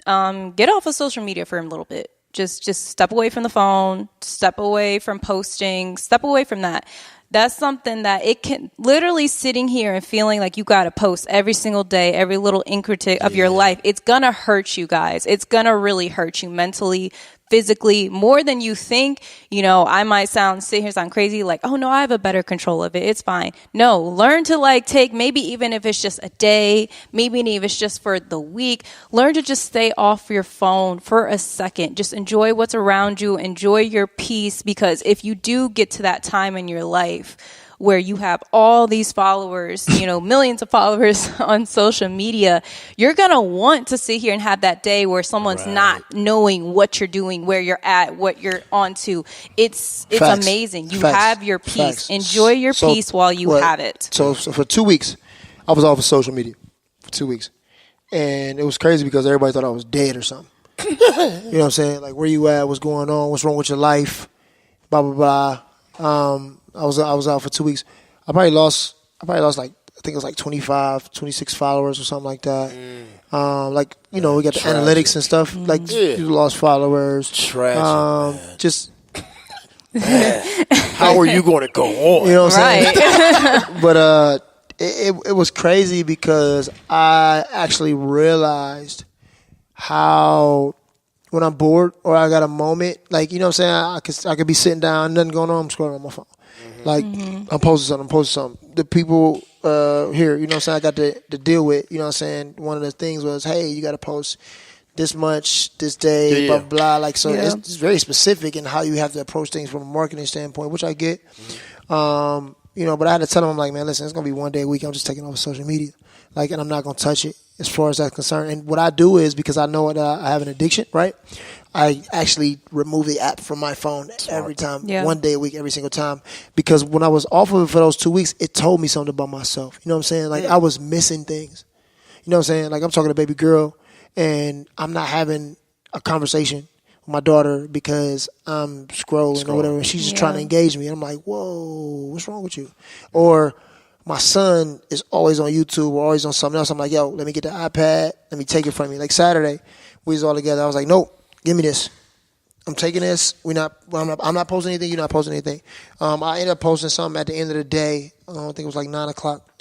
Get off of social media for a little bit. Just step away from the phone, step away from posting, step away from that. That's something that it can literally sitting here and feeling like you got to post every single day, every little increment of your life. It's going to hurt you guys. It's going to really hurt you mentally, physically, more than you think. You know, I might sit here sound crazy like, oh no, I have a better control of it. It's fine. No, learn to take, maybe even if it's just a day, maybe even if it's just for the week, learn to just stay off your phone for a second. Just enjoy what's around you. Enjoy your peace, because if you do get to that time in your life where you have all these followers, millions of followers on social media, you're going to want to sit here and have that day where someone's not knowing what you're doing, where you're at, what you're onto. It's Facts. amazing. You Facts. have your peace. Facts. Enjoy your peace while you have it. So for 2 weeks, I was off of social media for 2 weeks. And it was crazy because everybody thought I was dead or something. You know what I'm saying? Like, where you at? What's going on? What's wrong with your life? Blah, blah, blah. I was out for 2 weeks. I probably lost like, I think it was like 25, 26 followers or something like that. We got the analytics and stuff. Like, you lost followers. Tragic, just how are you going to go on? You know what I'm saying? But it was crazy because I actually realized how when I'm bored or I got a moment, like, you know what I'm saying, I could be sitting down, nothing going on, I'm scrolling on my phone. Like, I'm posting something. The people here, you know what I'm saying, I got to deal with, you know what I'm saying, one of the things was, hey, you got to post this much, this day, blah, blah. Like, so it's very specific in how you have to approach things from a marketing standpoint, which I get. But I had to tell them, I'm like, man, listen, it's going to be one day a week. I'm just taking over social media. Like, and I'm not going to touch it as far as that's concerned. And what I do is, because I know that I have an addiction, right? I actually remove the app from my phone every time, 1 day a week, every single time. Because when I was off of it for those 2 weeks, it told me something about myself. You know what I'm saying? Like, I was missing things. You know what I'm saying? Like, I'm talking to baby girl, and I'm not having a conversation with my daughter because I'm scrolling or whatever. And she's just trying to engage me. And I'm like, whoa, what's wrong with you? Or my son is always on YouTube or always on something else. I'm like, yo, let me get the iPad. Let me take it from you. Like Saturday, we was all together. I was like, nope, give me this. I'm taking this. I'm not posting anything. You're not posting anything. I ended up posting something at the end of the day. I think it was like 9 o'clock.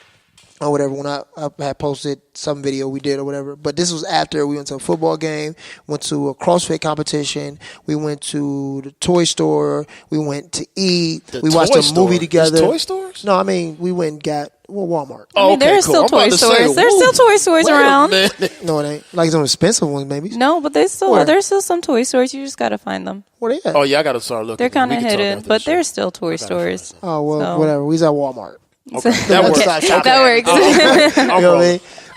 Or whatever, when I had posted some video we did or whatever. But this was after we went to a football game, went to a CrossFit competition, we went to the toy store, we went to eat, we watched a movie together. There's toy stores? No, I mean, we went and got Walmart. Oh, okay, there's still toy stores. There's still toy stores around. No, it ain't. Like some expensive ones, maybe. No, but there's still some toy stores. You just got to find them. Where they at? Oh, yeah, I got to start looking. They're kind of hidden, but there's still toy stores. Oh, well, whatever. We was at Walmart. Okay. That works. That works. You know what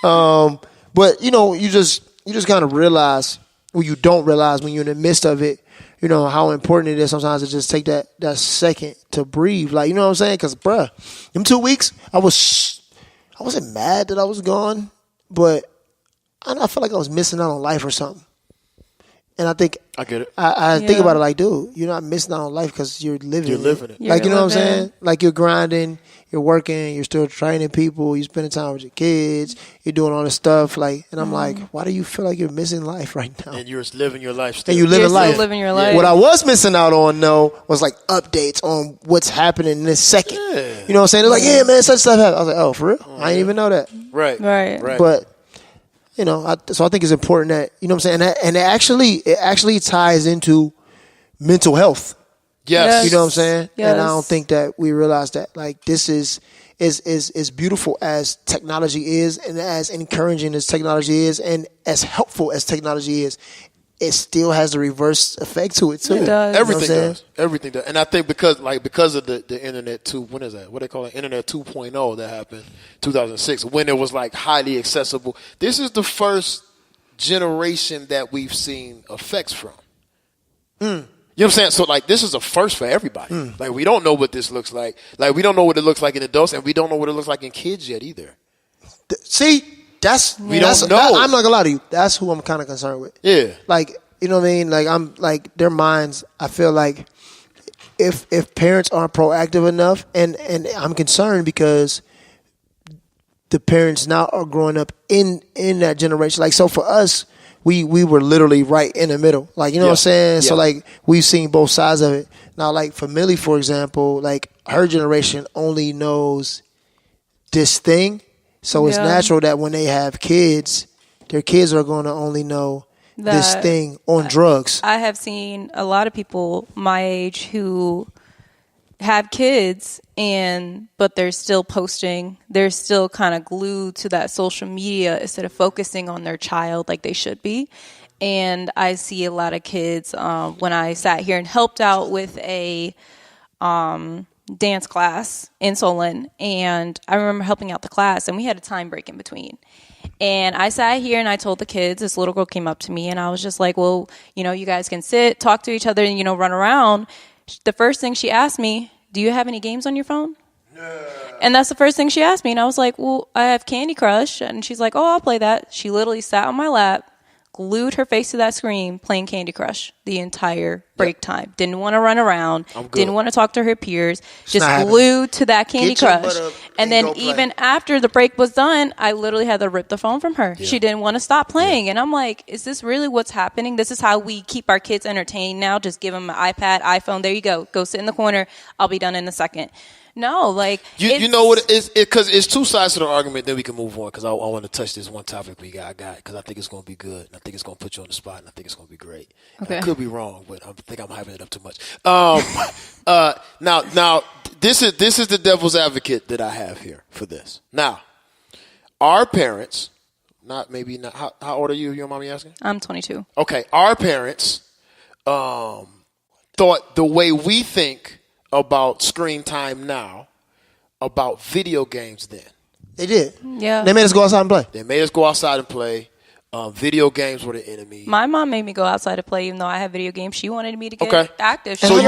I mean? But you just kind of realize, well, you don't realize when you're in the midst of it, how important it is sometimes to just take that second to breathe. Like, you know what I'm saying? Because, bruh, them 2 weeks, I wasn't mad that I was gone, but I felt like I was missing out on life or something. And I think I get it. I think about it like, dude, you're not missing out on life because you're living it. You're living it. Like, you know what I'm saying? Like, you're grinding, you're working, you're still training people, you're spending time with your kids, you're doing all this stuff. Like, and I'm like, why do you feel like you're missing life right now? And you're living your life still. And you're living life. Still living your life. What I was missing out on, though, was like updates on what's happening in this second. Yeah. You know what I'm saying? They're like, yeah, man, such stuff happened. I was like, oh, for real? I didn't even know that. Right. But so I think it's important that, you know what I'm saying, and it actually ties into mental health. Yes. You know what I'm saying? Yes. And I don't think that we realize that. Like, this is beautiful as technology is, and as encouraging as technology is, and as helpful as technology is. it still has a reverse effect to it too. It does. Everything does. Everything does. And I think because of the internet too, when is that? What they call it? Internet 2.0 that happened 2006, when it was like highly accessible. This is the first generation that we've seen effects from. You know what I'm saying? So like this is a first for everybody. Like we don't know what this looks like. Like we don't know what it looks like in adults, and we don't know what it looks like in kids yet either. See, we don't know. I'm not gonna lie to you. That's who I'm kind of concerned with. Yeah. Like, you know what I mean? Like I'm like their minds. I feel like if parents aren't proactive enough, and I'm concerned because the parents now are growing up in that generation. Like, so for us, we were literally right in the middle. Like, you know what I'm saying? Yeah. So like we've seen both sides of it. Now, like for Millie, for example, like her generation only knows this thing. So it's natural that when they have kids, their kids are going to only know this thing on drugs. I have seen a lot of people my age who have kids but they're still posting. They're still kind of glued to that social media instead of focusing on their child like they should be. And I see a lot of kids when I sat here and helped out with a dance class in Solon, and I remember helping out the class, and we had a time break in between. And I sat here and I told the kids, this little girl came up to me, and I was just like, well, you know, you guys can sit, talk to each other, and, you know, run around. The first thing she asked me, do you have any games on your phone? No. And that's the first thing she asked me, and I was like, well, I have Candy Crush. And she's like, oh, I'll play that. She literally sat on my lap, glued her face to that screen, playing Candy Crush the entire break time. Didn't want to run around. Didn't want to talk to her peers. Just glued to that Candy Crush. And then even after the break was done, I literally had to rip the phone from her. Yeah. She didn't want to stop playing. And I'm like, is this really what's happening? This is how we keep our kids entertained now? Just give them an iPad, iPhone. There you go. Go sit in the corner. I'll be done in a second. No, like you know what it is, because it's two sides to the argument. Then we can move on, because I want to touch this one topic we got, because I think it's going to be good. And I think it's going to put you on the spot, and I think it's going to be great. Okay. I could be wrong, but I think I'm hyping it up too much. Now this is the devil's advocate that I have here for this. Now, our parents, not how old are you? You don't mind me asking? I'm 22. Okay, our parents thought the way we think about screen time now, about video games then. They did. Yeah. They made us go outside and play. They made us go outside and play. Video games were the enemy. My mom made me go outside to play, even though I had video games. She wanted me to get active. So you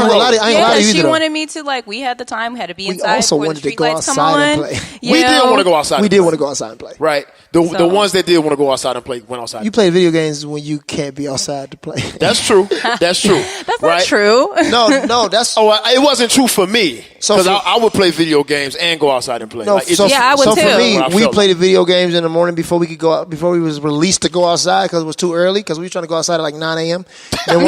she wanted me to, like, we had the time, we had to be inside. We also wanted to go outside and play. We did want to go outside. We did want to go outside and play. Right. The ones that did want to go outside and play went outside. You play video games when you can't be outside to play. That's true. That's true. That's not true. No, that's. It wasn't true for me, because I would play video games and go outside and play. I would too. So for me, we played the video games in the morning before we could go out, before we was released to go outside, because it was too early, because we were trying to go outside at like 9 a.m. Then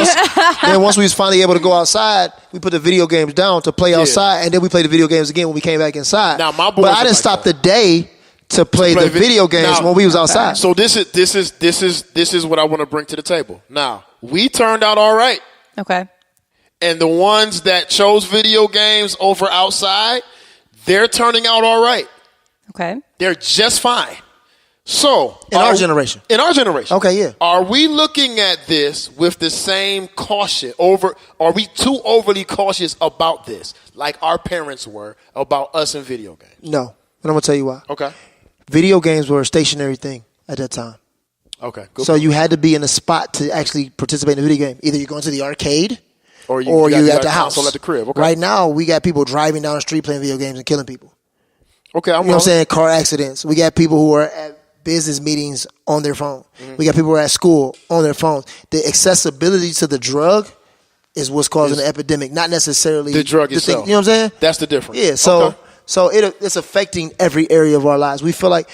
once we was finally able to go outside, we put the video games down to play outside, and then we played the video games again when we came back inside. Now my boys, but I didn't stop the day to play the video games when we was outside. So this is what I want to bring to the table. Now, we turned out all right. Okay. And the ones that chose video games over outside, they're turning out all right. Okay. They're just fine. So in our generation. Okay, yeah. Are we looking at this with the same caution? Are we too overly cautious about this, like our parents were about us in video games? No. And I'm going to tell you why. Okay. Video games were a stationary thing at that time. Okay. Good so point. You had to be in a spot to actually participate in a video game. Either you're going to the arcade or you at the house. At the crib. Okay. Right now, we got people driving down the street playing video games and killing people. Okay, you know what I'm saying? Car accidents. We got people who are at business meetings on their phone. Mm-hmm. We got people who are at school on their phones. The accessibility to the drug is what's causing the epidemic, not necessarily the drug itself. Thing. You know what I'm saying? That's the difference. Yeah, so it's affecting every area of our lives. We feel like,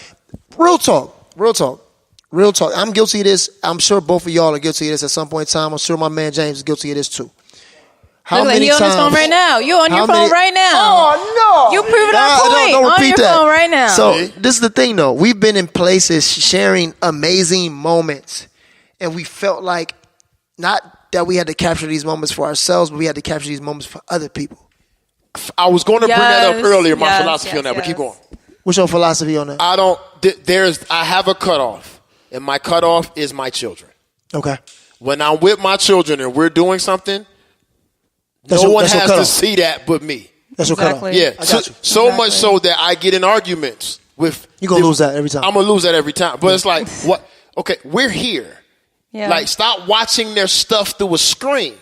real talk. I'm guilty of this. I'm sure both of y'all are guilty of this at some point in time. I'm sure my man James is guilty of this too. How many times? You're on his phone right now. You're on your phone right now. Oh, no. You proving our point. Don't repeat on your that. phone right now. So this is the thing, though. We've been in places sharing amazing moments, and we felt like not that we had to capture these moments for ourselves, but we had to capture these moments for other people. I was going to bring that up earlier, my philosophy on that, but keep going. What's your philosophy on that? I have a cutoff, and my cutoff is my children. Okay. when I'm with my children and we're doing something, no one has to see that but me. That's your cutoff. Yeah, so much so that I get in arguments with. You're going to lose that every time. I'm going to lose that every time. But it's like, what? Okay, we're here. Yeah. Like, stop watching their stuff through a screen.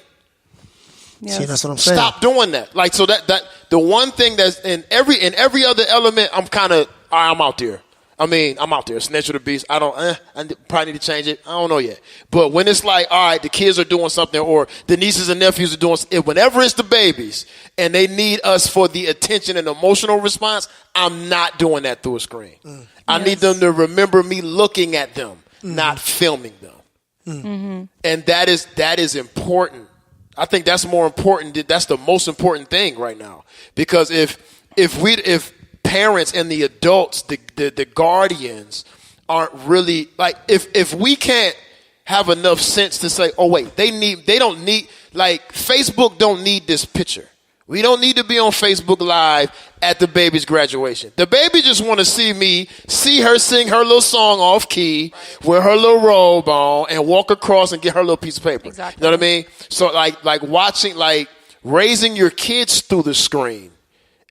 Yes. See, that's what I'm saying. Stop doing that. Like, so that the one thing that's in every other element, I'm kind of, I'm out there. I mean, I'm out there. It's nature of the beast. I probably need to change it. I don't know yet. But when it's like, all right, the kids are doing something, or the nieces and nephews are doing something, whenever it's the babies and they need us for the attention and emotional response, I'm not doing that through a screen. I need them to remember me looking at them, not filming them. And that is important. I think that's more important. That's the most important thing right now. Because if parents and the adults, the guardians aren't really like, if we can't have enough sense to say, oh wait, they don't need, like, Facebook don't need this picture. We don't need to be on Facebook Live at the baby's graduation. The baby just want to see her sing her little song off key with her little robe on and walk across and get her little piece of paper. Exactly. You know what I mean? So like watching, like raising your kids through the screen,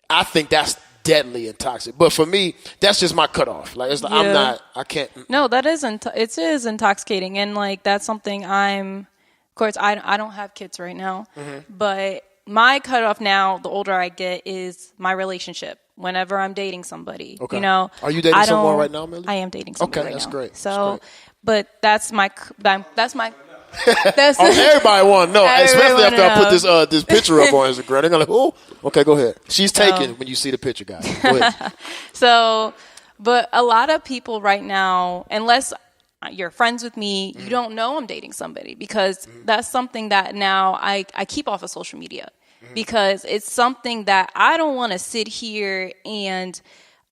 I think that's deadly and toxic. But for me, that's just my cutoff. Like, I can't. No, that isn't. It is intoxicating, and like that's something of course, I don't have kids right now, but my cutoff now, the older I get, is my relationship. Whenever I'm dating somebody, Okay. you know, are you dating someone right now, Millie? I am dating somebody. Okay, right that's now. great. So, that's but that's my. Everybody want to know, especially after I put this picture up on Instagram. They're gonna like, oh, okay, go ahead. She's taken when you see the picture, guys. Go ahead. So, but a lot of people right now, unless you're friends with me, you don't know I'm dating somebody, because that's something that now I keep off of social media, because it's something that I don't want to sit here and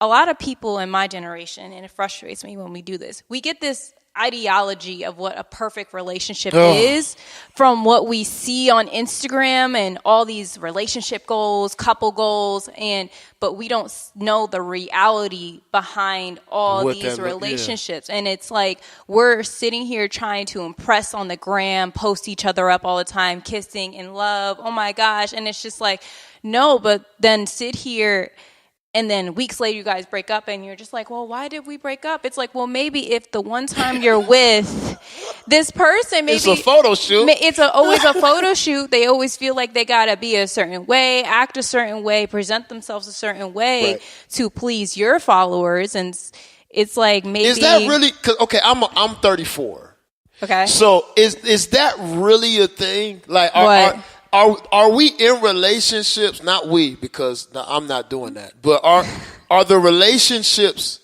a lot of people in my generation, and it frustrates me when we do this, we get this ideology of what a perfect relationship is from what we see on Instagram and all these relationship goals, couple goals, but we don't know the reality behind all these relationships. And it's like we're sitting here trying to impress on the gram, post each other up all the time, kissing in love. Oh my gosh. And it's just like, no, but then sit here and then weeks later, you guys break up, and you're just like, well, why did we break up? It's like, well, maybe if the one time you're with this person, maybe it's a photo shoot. It's always a photo shoot. They always feel like they got to be a certain way, act a certain way, present themselves a certain way to please your followers. And it's like, maybe. Is that really? 'Cause, okay, I'm 34. Okay. So is that really a thing? Like, what? Are we in relationships? Not we, because I'm not doing that. But are the relationships?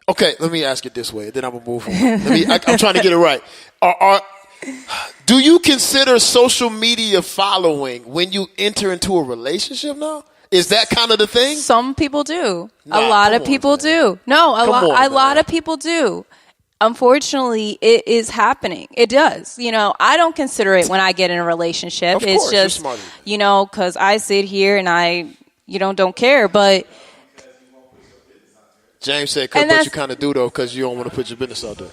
Okay, let me ask it this way. Then I'm gonna move on. I'm trying to get it right. Do you consider social media following when you enter into a relationship now? Is that kind of the thing? Some people do. A lot of people do. No, a lot of people do. Unfortunately, it is happening. It does. You know, I don't consider it when I get in a relationship. Of course, it's just, you know, because I sit here and I don't care. But James said, but you kind of do, though, because you don't want to put your business out there.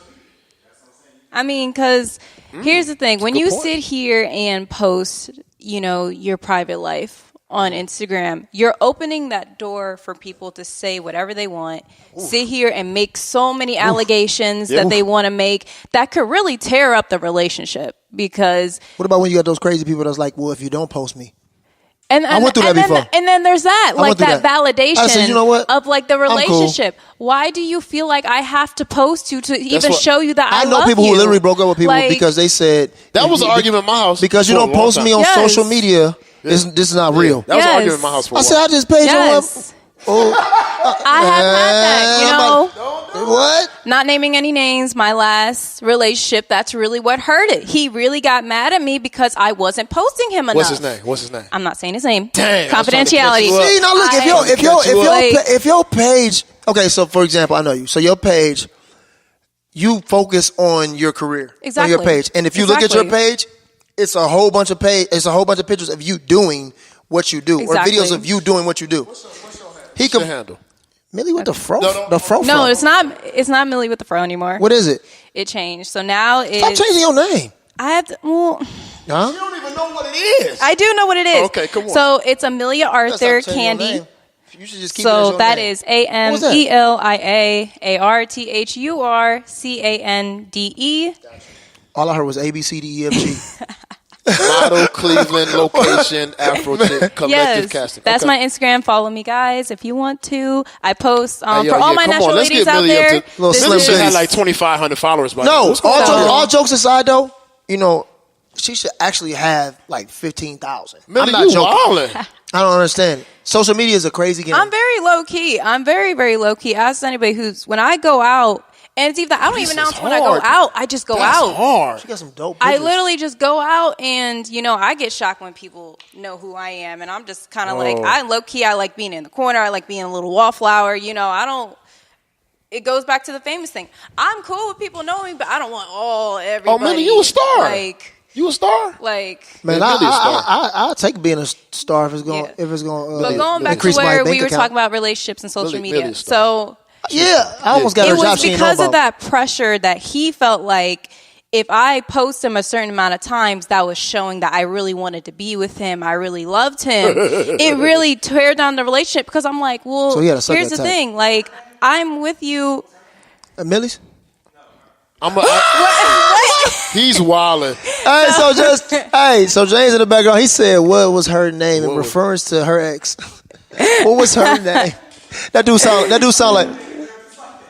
I mean, because here's the thing. When you sit here and post, you know, your private life on Instagram, you're opening that door for people to say whatever they want, sit here and make so many allegations that they want to make that could really tear up the relationship. Because what about when you got those crazy people that's like, well, if you don't post me? And I went through that before. And then there's that, like that validation I said, you know what? of like the relationship. Cool. Why do you feel like I have to post you to even show you that I love you? I know people who literally broke up with people because they said that was an argument in my house. Because you don't post me on social media. This is not real. That was an argument in my house for a while. I said, I just paid you. I have had that, you know. What? Not naming any names, my last relationship, that's really what hurt it. He really got mad at me because I wasn't posting him enough. What's his name? I'm not saying his name. Damn. Confidentiality. See, now look, if your page, okay, so for example, I know you. So your page, you focus on your career. Exactly. On your page. And if you look at your page, it's a whole bunch of pictures of you doing what you do, or videos of you doing what you do. What's your handle? Millie with the fro? No. No, it's not Millie with the fro anymore. What is it? It changed. So now it's... Stop changing your name. I have to, well, Huh? You don't even know what it is. I do know what it is. Oh, okay, come on. So it's Amelia Arthur That's not saying your candy. name. You should just keep it as So your that name. is AMELIAARTHURCANDE. All I heard was A, B, C, D, E, F, G. Model, Cleveland, location, Afro chick, collective Yes, casting. that's Okay. my Instagram. Follow me, guys, if you want to. I post Hey, yo, for all yeah, my come natural on, let's ladies get out Millie there. up to- Little this Slim Millie is should have Goodies. like 2,500 followers by now. No, What's going on? all jokes aside, though, you know, she should actually have like 15,000. Millie, I'm not you joking. wildin'. I don't understand it. Social media is a crazy game. I'm very low key. I'm very, very low key. Ask anybody when I go out, and it's either I don't This even is announce when I go hard. out. I just go That's out. hard. She got some dope I pictures. literally just go out, and I get shocked when people know who I am, and I'm just kind of like, I low key. I like being in the corner. I like being a little wallflower. I don't. It goes back to the famous thing. I'm cool with people knowing, but I don't want everybody. Oh, Millie, you a star. Like, You a star? Man, Millie a star. I'll take being a star if it's going Yeah. if it's going. but going back to increase my where bank we were account. talking about relationships and social Millie media, a star. so. Yeah, I almost got It her job. was She didn't know because of about. that pressure that he felt like if I post him a certain amount of times, that was showing that I really wanted to be with him. I really loved him. It really tore down the relationship because I'm like, well, So he had a second here's the attack. thing. Like, I'm with you. Millie's. He's wildin'. So James in the background, he said, "What was her name?" in reference to her ex. What was her name? That dude sound like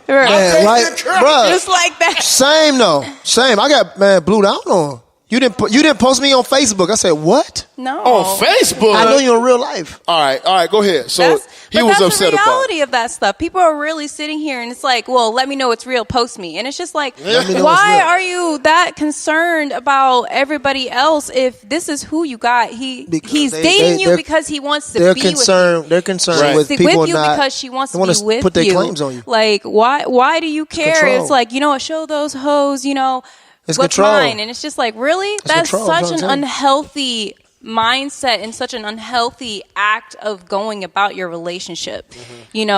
man, like bruh. Just like that. Same though. Same. I got blew down on. You didn't post me on Facebook. I said what? No. On Facebook? I know you in real life. All right, go ahead. So he was that's upset the about reality of that stuff. People are really sitting here and it's like, well, let me know it's real, post me. And it's just like, Let me know why it's real. are you that concerned about everybody else if this is who you got? Because He's they- dating you they're- because he wants to They're be concerned. They're concerned Right. with with people you not because she wants they to wanna be with put their you. claims on you. Like, why do you care? control. It's like, show those hoes, It's what's control. mine. And it's just like, really? That's control, such I'm an telling you. unhealthy mindset and such an unhealthy act of going about your relationship.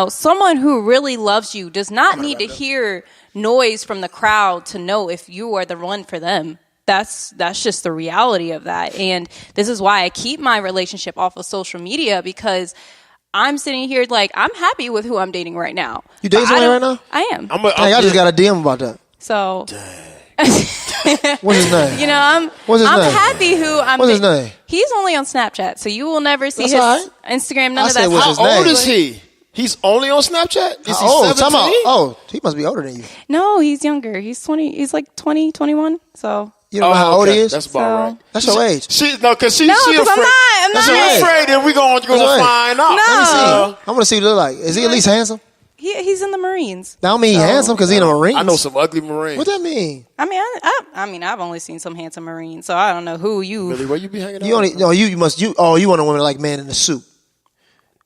Someone who really loves you does not need to hear noise from the crowd to know if you are the one for them. That's just the reality of that. And this is why I keep my relationship off of social media, because I'm sitting here like, I'm happy with who I'm dating right now. You dating But I somebody don't- right now? I am. I just got a DM about that. So What's his name? I'm What's his name? happy who I'm. What's his name? He's only on Snapchat, so you will never see That's his all right. Instagram. None I of said that. what's stuff. his How old name? is he? He's only on Snapchat? Is he Oh, 17? he must be older than you. No, he's younger. He's 20. He's like 20, 21. So You don't know how old he is? That's about So- right. That's your age. Because she No, afraid. 'cause I'm not. I'm That's not. right. She's afraid that we're going to That's right. find out. No. Let me see. I want to see what he look like. Is he at least handsome? He's in the Marines. That don't mean he handsome because he in the Marines. I know some ugly Marines. What that mean? I mean, I've only seen some handsome Marines, so I don't know who you. Really, where you be hanging out? You only no. You want a woman like man in the suit.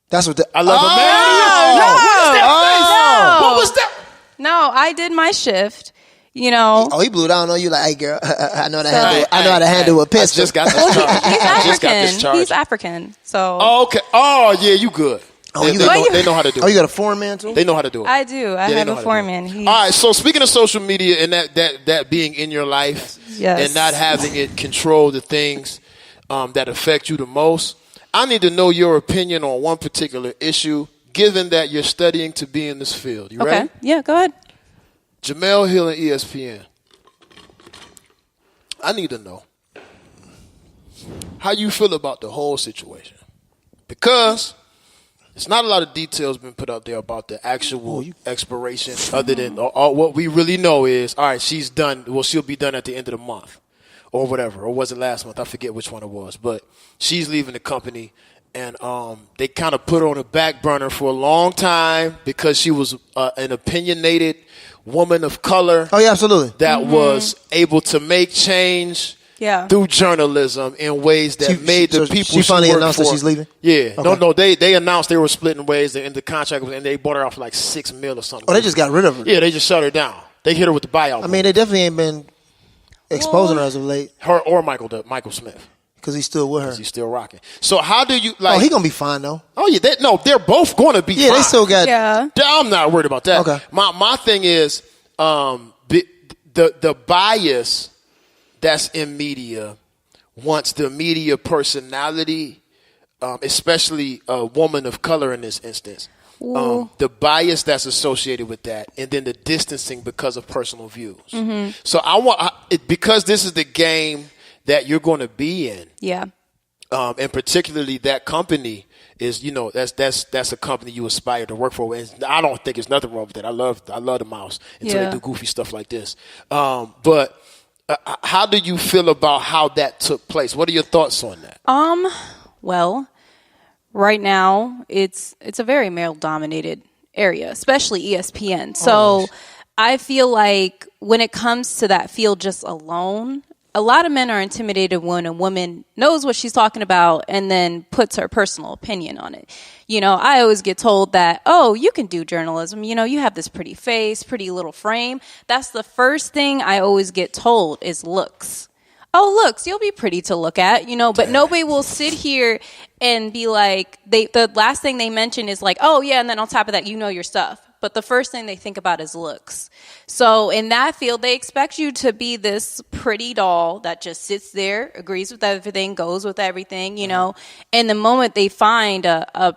That's what. I love a man. No. What was that? No, I did my shift. Oh, he blew down on you like, hey girl, I know how to So- handle. I know how to handle a pistol. I just got this charge. He's I just got this African. charge. He's African. So Oh, okay. Oh, yeah, you good. Oh, They, you they, got- know, they know how to do Oh, you it. got a foreign man too? They know how to do it. I do. I Yeah, they have know a how to do it. foreman. He's, All right, so speaking of social media and that being in your life Yes. and not having it control the things that affect you the most, I need to know your opinion on one particular issue, given that you're studying to be in this field. You okay. ready? Yeah, go ahead. Jamel Hill and ESPN. I need to know how you feel about the whole situation. Because there's not a lot of details been put out there about the actual expiration, other than all what we really know is, all right, she's done. Well, she'll be done at the end of the month or whatever. Or was it last month? I forget which one it was. But she's leaving the company. And they kind of put her on the back burner for a long time because she was an opinionated woman of color. Oh yeah, absolutely. That was able to make change Yeah. through journalism in ways that made the people she finally worked announced for, that she's leaving? Yeah. Okay. No, they announced they were splitting ways and the contract was, and they bought her off for like $6 million or something. Oh, they just got rid of her. Yeah, they just shut her down. They hit her with the buyout. I mean, they definitely ain't been exposing her as of late her or Michael Smith. because he's still with her. He's still rocking. So how do you like? Oh, he gonna be fine though. Oh yeah, they're both going to be. Yeah, fine. they still got. Yeah. I'm not worried about that. Okay. My thing is the bias that's in media wants the media personality, especially a woman of color in this instance, the bias that's associated with that, and then the distancing because of personal views. Mm-hmm. So because this is the game that you're going to be in. Yeah. And particularly that company is, that's a company you aspire to work for. And I don't think there's nothing wrong with that. I love the Mouse until they do goofy stuff like this. But how do you feel about how that took place? What are your thoughts on that? Well, right now it's a very male-dominated area, especially ESPN. So I feel like when it comes to that field just alone, a lot of men are intimidated when a woman knows what she's talking about and then puts her personal opinion on it. I always get told that, you can do journalism. You have this pretty face, pretty little frame. That's the first thing I always get told is looks. Oh, looks, you'll be pretty to look at, but nobody will sit here and be like, the last thing they mention is like, oh, yeah, and then on top of that, your stuff. But the first thing they think about is looks. So in that field, they expect you to be this pretty doll that just sits there, agrees with everything, goes with everything, And the moment they find a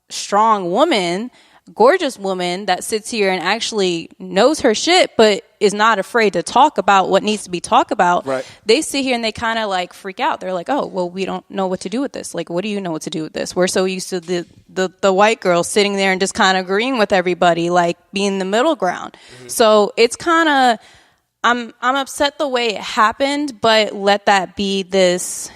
strong woman, gorgeous woman that sits here and actually knows her shit, but is not afraid to talk about what needs to be talked about, they sit here and they kind of like freak out. They're like, oh, well, we don't know what to do with this. Like, what do you know what to do with this? We're so used to the white girl sitting there and just kind of agreeing with everybody, like being the middle ground. Mm-hmm. So it's kind of, I'm upset the way it happened, but let that be this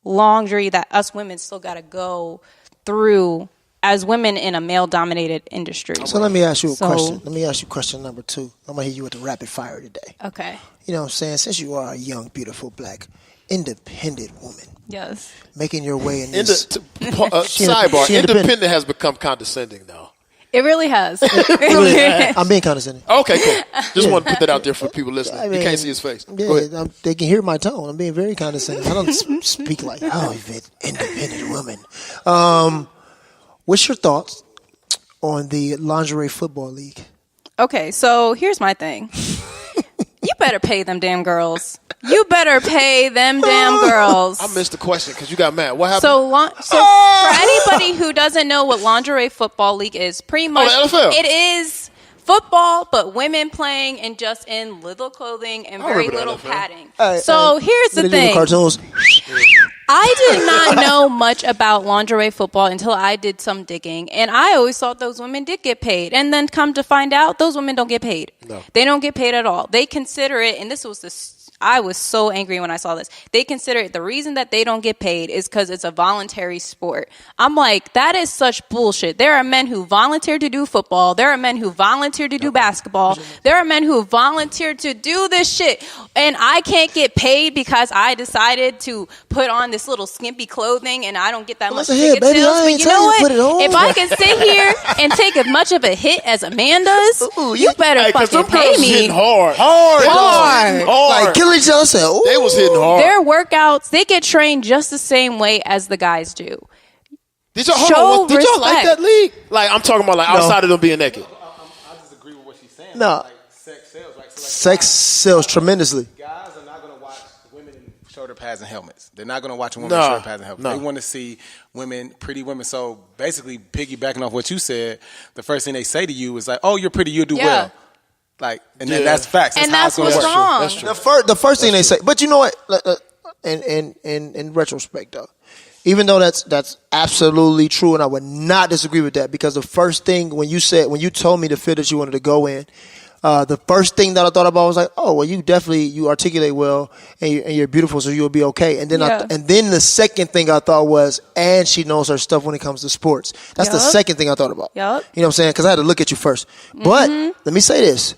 laundry that us women still got to go through as women in a male-dominated industry. So let me ask you a question. Let me ask you question number 2. I'm going to hit you with the rapid fire today. Okay. You know what I'm saying? Since you are a young, beautiful, black, independent woman. Yes. Making your way in this. Sidebar, independent has become condescending, though. It really has. I'm being condescending. Okay, cool. Just want to put that out there for people listening. I mean, you can't see his face. Yeah, go ahead. They can hear my tone. I'm being very condescending. I don't speak like, independent woman. What's your thoughts on the lingerie football league? Okay, so here's my thing. You better pay them damn girls. You better pay them damn girls. I missed the question because you got mad. What happened? So for anybody who doesn't know what lingerie football league is, pretty much the NFL. It is football, but women playing and just in little clothing and very little padding. So here's the thing. Cartoons. I did not know much about lingerie football until I did some digging, and I always thought those women did get paid. And then come to find out, those women don't get paid. No. They don't get paid at all. They consider it, and this was I was so angry when I saw this. They consider it the reason that they don't get paid is because it's a voluntary sport. I'm like, that is such bullshit. There are men who volunteer to do football. There are men who volunteer to do basketball. There are men who volunteer to do this shit. And I can't get paid because I decided to put on this little skimpy clothing and I don't get that much ticket sales. But you know what? If I can sit here and take as much of a hit as a man does, you better fucking pay me. Hard. Like killing each other. They was hitting hard. Their workouts, they get trained just the same way as the guys do. Did y'all like that league? Like, I'm talking about outside of them being naked. I disagree with what she's saying. No. Like, sex sells, right? So sex sells tremendously. Guys are not going to watch women in shoulder pads and helmets. They're not going to watch women in shoulder pads and helmets. They want to see women, pretty women. So basically, piggybacking off what you said, the first thing they say to you is like, "Oh, you're pretty, you'll do well." Like, and then that's facts. And that's what's wrong. That's true. The first thing they say, but you know what? In retrospect, though, even though that's absolutely true, and I would not disagree with that, because the first thing when you told me the field that you wanted to go in, the first thing that I thought about was like, oh, well, you articulate well, and you're beautiful, so you'll be okay. And then then the second thing I thought was, and she knows her stuff when it comes to sports. That's the second thing I thought about. Yep. You know what I'm saying? Because I had to look at you first. But let me say this.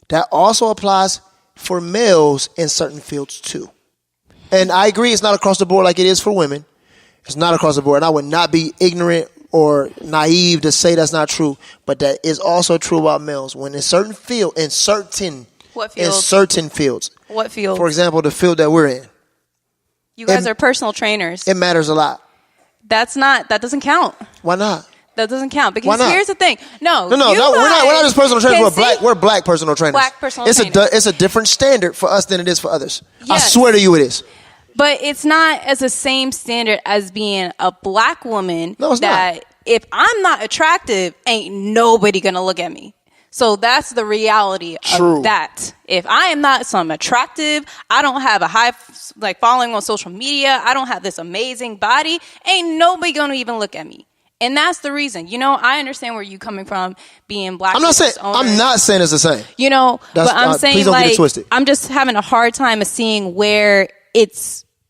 That also applies for males in certain fields too. And I agree it's not across the board like it is for women. It's not across the board. And I would not be ignorant or naive to say that's not true. But that is also true about males. When in certain fields. What fields? In certain fields. What fields? For example, the field that we're in. You guys are personal trainers. It matters a lot. That doesn't count. Why not? That doesn't count because Why not? here's the thing. No, we're not just personal trainers. We're black personal trainers. Black personal trainers. It's a different standard for us than it is for others. Yes. I swear to you, it is. But it's not as the same standard as being a black woman. No, it's that not. If I'm not attractive, ain't nobody gonna look at me. So that's the reality True. of that. If I am not some attractive, I don't have a high following on social media, I don't have this amazing body, ain't nobody gonna even look at me. And that's the reason. I understand where you're coming from, being black. I'm not saying it's the same. But I'm saying please don't get it twisted. I'm just having a hard time of seeing where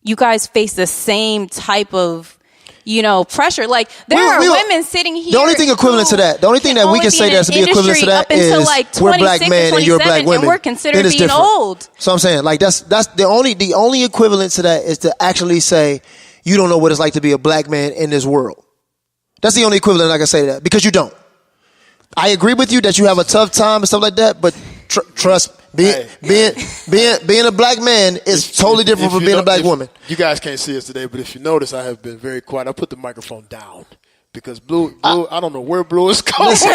you guys face the same type of pressure. Like there are women sitting here. The only thing equivalent to that, the only thing that we can say that's to be equivalent to that is we're black men and you're black women. And we're considered being old. So I'm saying that's the only equivalent to that is to actually say you don't know what it's like to be a black man in this world. That's the only equivalent I can say to that because you don't. I agree with you that you have a tough time and stuff like that, but trust being a black man is totally different from being a black woman. You guys can't see us today, but if you notice, I have been very quiet. I put the microphone down because Blue I don't know where Blue is going. Listen,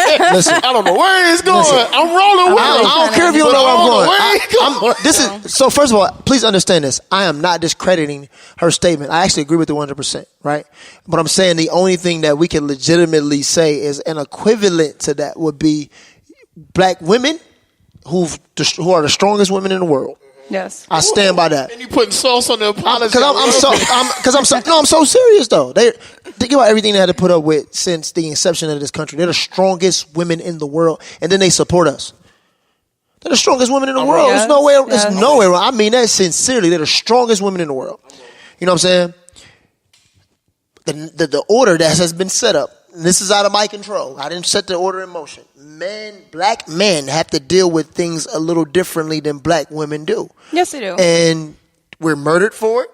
I don't know where he's going. I'm rolling with him. I don't care if you don't know where I'm going. So first of all, please understand this. I am not discrediting her statement. I actually agree with it 100%, right? But I'm saying the only thing that we can legitimately say is an equivalent to that would be black women who are the strongest women in the world. Yes, I stand by that. And you putting sauce on the apology? I'm so serious though. Think about everything they had to put up with since the inception of this country. They're the strongest women in the world, and then they support us. They're the strongest women in the world. Yes, There's nowhere. I mean that sincerely. They're the strongest women in the world. You know what I'm saying? The order that has been set up. This is out of my control. I didn't set the order in motion. Black men have to deal with things a little differently than black women do. Yes, they do. And we're murdered for it.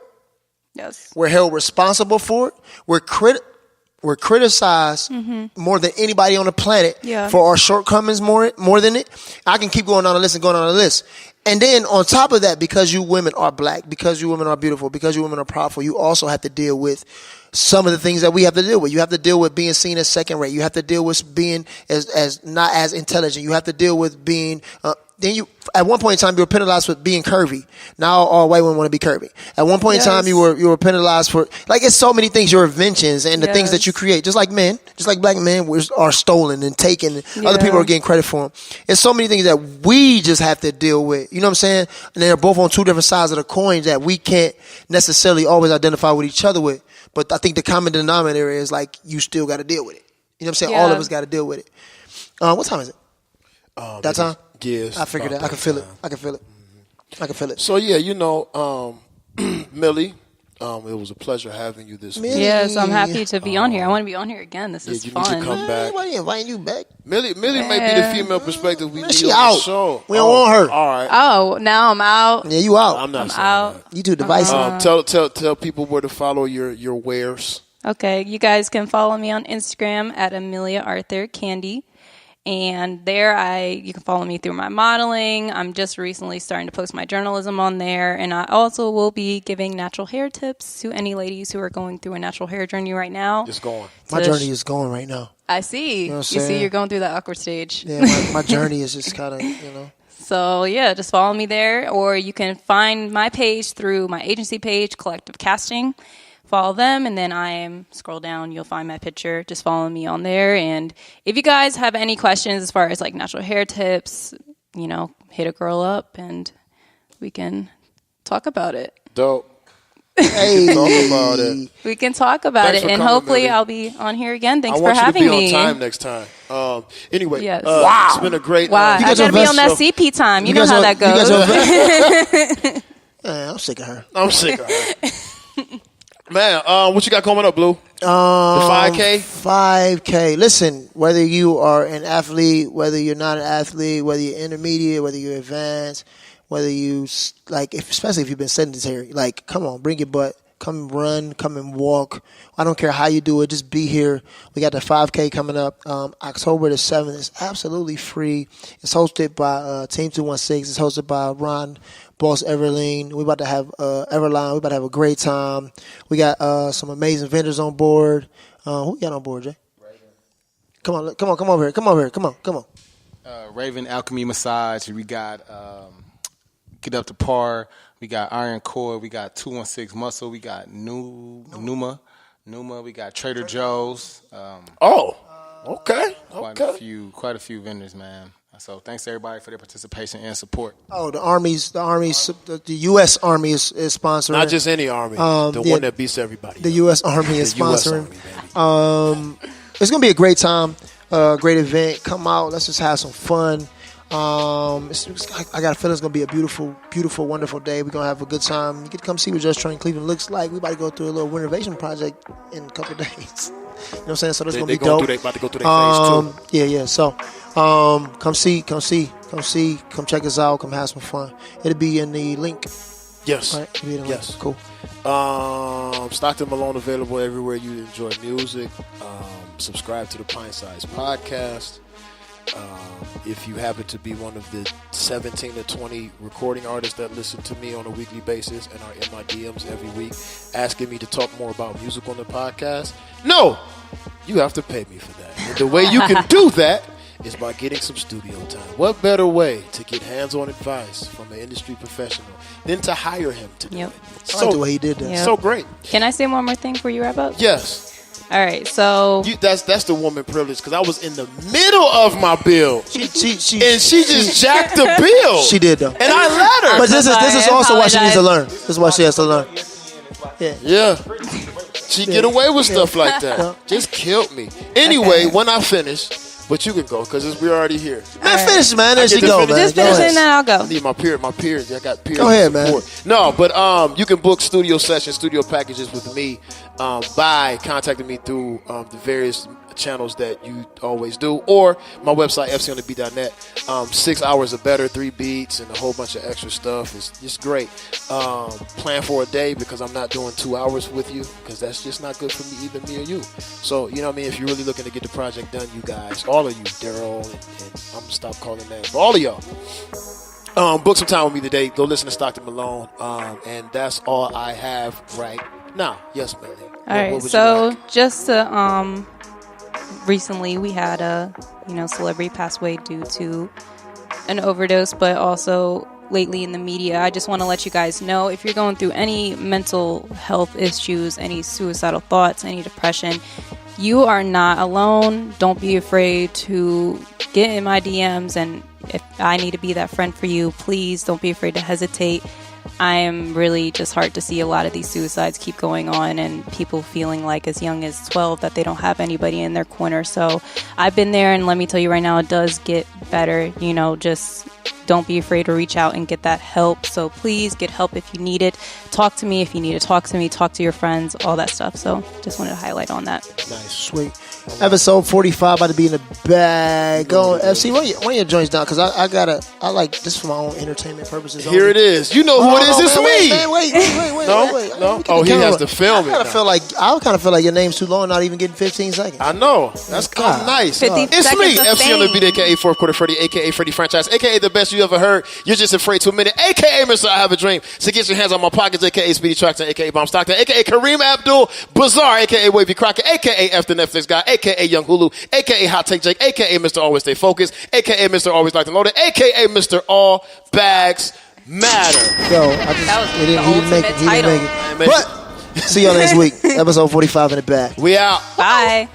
Yes. We're held responsible for it. We're criticized more than anybody on the planet for our shortcomings more than it. I can keep going on the list and going on the list. And then on top of that, because you women are black, because you women are beautiful, because you women are powerful, you also have to deal with some of the things that we have to deal with. You have to deal with being seen as second rate. You have to deal with being as not as intelligent. You have to deal with being at one point in time you were penalized for being curvy. Now all white women want to be curvy. At one point in time you were penalized for it's so many things, your inventions and the things that you create. Just like men, just like black men are stolen and taken. And other people are getting credit for them. It's so many things that we just have to deal with. You know what I'm saying? And they're both on two different sides of the coin that we can't necessarily always identify with each other with. But I think the common denominator is you still got to deal with it. You know what I'm saying? All of us got to deal with it. What time is it? That time? Yes. I figured that. I can feel it. I can feel it. I can feel it. So, Millie, it was a pleasure having you this week. Yes, I'm happy to be on here. I want to be on here again. This is fun. You need to come back. Why are you inviting you back? Millie may be the female perspective we need she on out. the show. We don't want her. All right. Oh, now I'm out. Yeah, you out. I'm not out. You too divisive. Tell people where to follow your wares. Okay, you guys can follow me on Instagram at Amelia Arthur Candy. And there you can follow me through my modeling. I'm just recently starting to post my journalism on there. And I also will be giving natural hair tips to any ladies who are going through a natural hair journey right now. It's going. My journey is going right now. I see. You know what you see you're going through that awkward stage. Yeah, my journey is just kind of, So, yeah, just follow me there. Or you can find my page through my agency page, Collective Casting. Follow them, and then scroll down, you'll find my picture. Just follow me on there. And if you guys have any questions as far as natural hair tips, hit a girl up and we can talk about it. Dope. Hey. Talk about it. We can talk about Thanks it, and coming, hopefully Millie. I'll be on here again. Thanks for having me. I want you to be on time next time. Anyway, yes. Wow. It's been a great I got to be on that CP time. You know how that goes. I'm sick of her. I'm sick of her. Man, what you got coming up, Blue? The 5K? 5K. Listen, whether you are an athlete, whether you're not an athlete, whether you're intermediate, whether you're advanced, whether you, especially if you've been sedentary, come on, bring your butt. Come run, come and walk. I don't care how you do it. Just be here. We got the 5K coming up October the 7th. It's absolutely free. It's hosted by Team 216. It's hosted by Ron Boss Everline. We're about to have Everline. We're about to have a great time. We got some amazing vendors on board. Who we got on board, Jay? Come over here. Come on. Raven Alchemy Massage. We got Get Up to Par. We got Iron Core. We got 216 Muscle. We got Numa. We got Trader Joe's. Okay. Quite a few vendors, man. So thanks to everybody for their participation and support. Oh, the U.S. Army is sponsoring. Not just any army. The one that beats everybody. The U.S. Army is sponsoring. US Army, it's going to be a great time, great event. Come out. Let's just have some fun. I got a feeling it's going to be a beautiful, wonderful day. We're going to have a good time. You get to come see what Just Train Cleveland looks like. We about to go through a little renovation project in a couple of days. You know what I'm saying? So that's going to be dope. They about to go through their phase 2. Yeah. So, come check us out. Come have some fun. It'll be in the link. Yes. Right? It'll be in the link. Cool. Stockton Malone available everywhere you enjoy music. Subscribe to the Pint Size Podcast. If you happen to be one of the 17 to 20 recording artists that listen to me on a weekly basis and are in my DMs every week asking me to talk more about music on the podcast, no, you have to pay me for that. And the way you can do that is by getting some studio time. What better way to get hands-on advice from an industry professional than to hire him to do it? I like the way he did that. Yep. So great. Can I say one more thing before you wrap up? Yes. All right, so that's the woman privilege because I was in the middle of my bill, She just jacked the bill. She did though, and I let her. But this is also what she needs to learn. This is what she has to learn. Yeah. She get away with stuff like that. Yeah. Just killed me. Anyway, when I finish, but you can go because we're already here. Man, finish, man. There she go, man. Just finish and then I'll go. I need my peers. I got peers. Go ahead, man. No, but you can book studio sessions, studio packages with me by contacting me through the various channels that you always do, or my website fconthebeat.net. 6 hours or better, 3 beats, and a whole bunch of extra stuff. It's just great. Plan for a day because I'm not doing 2 hours with you because that's just not good for me, either me or you. So you know what I mean. If you're really looking to get the project done, you guys, all of you, Daryl, and I'm gonna stop calling names, but all of y'all, book some time with me today. Go listen to Stockton Malone, and that's all I have right now. Yes, Millie. All right, so just to recently we had a celebrity pass away due to an overdose, but also lately in the media, I just want to let you guys know, if you're going through any mental health issues, any suicidal thoughts, any depression, you are not alone. Don't be afraid to get in my DMs, and if I need to be that friend for you, please don't be afraid to hesitate. I am really just hard to see a lot of these suicides keep going on and people feeling like as young as 12 that they don't have anybody in their corner. So I've been there, and let me tell you right now, it does get better. Just don't be afraid to reach out and get that help. So please get help if you need it. Talk to me if you need to talk to me. Talk to your friends, all that stuff. So just wanted to highlight on that. Nice, sweet. Episode 45 about to be in the bag. Go FC, one of your joints down because I like this for my own entertainment purposes. Here it is. You know who it is? It's me. Wait. No. Oh, he has to film it. I kind of feel like your name's too long, not even getting 15 seconds. I know. That's kind of nice. 50 It's me, seconds of FC on the fame. beat, aka Fourth Quarter Freddie, aka Freddie Franchise, aka the best you ever heard. You're just afraid to admit it, aka Mr. I Have a Dream. So get your hands on my pockets, aka Speedy Traxton, aka Bomb Stockton, aka Kareem Abdul Bazaar, aka Wavy Crockett, aka F the Netflix guy, aka Young Hulu, aka Hot Take Jake, aka Mr. Always Stay Focused, aka Mr. Always Locked and Loaded, aka Mr. All Bags Matter. Yo, He didn't make it. But see y'all next week. Episode 45 in the back. We out. Bye.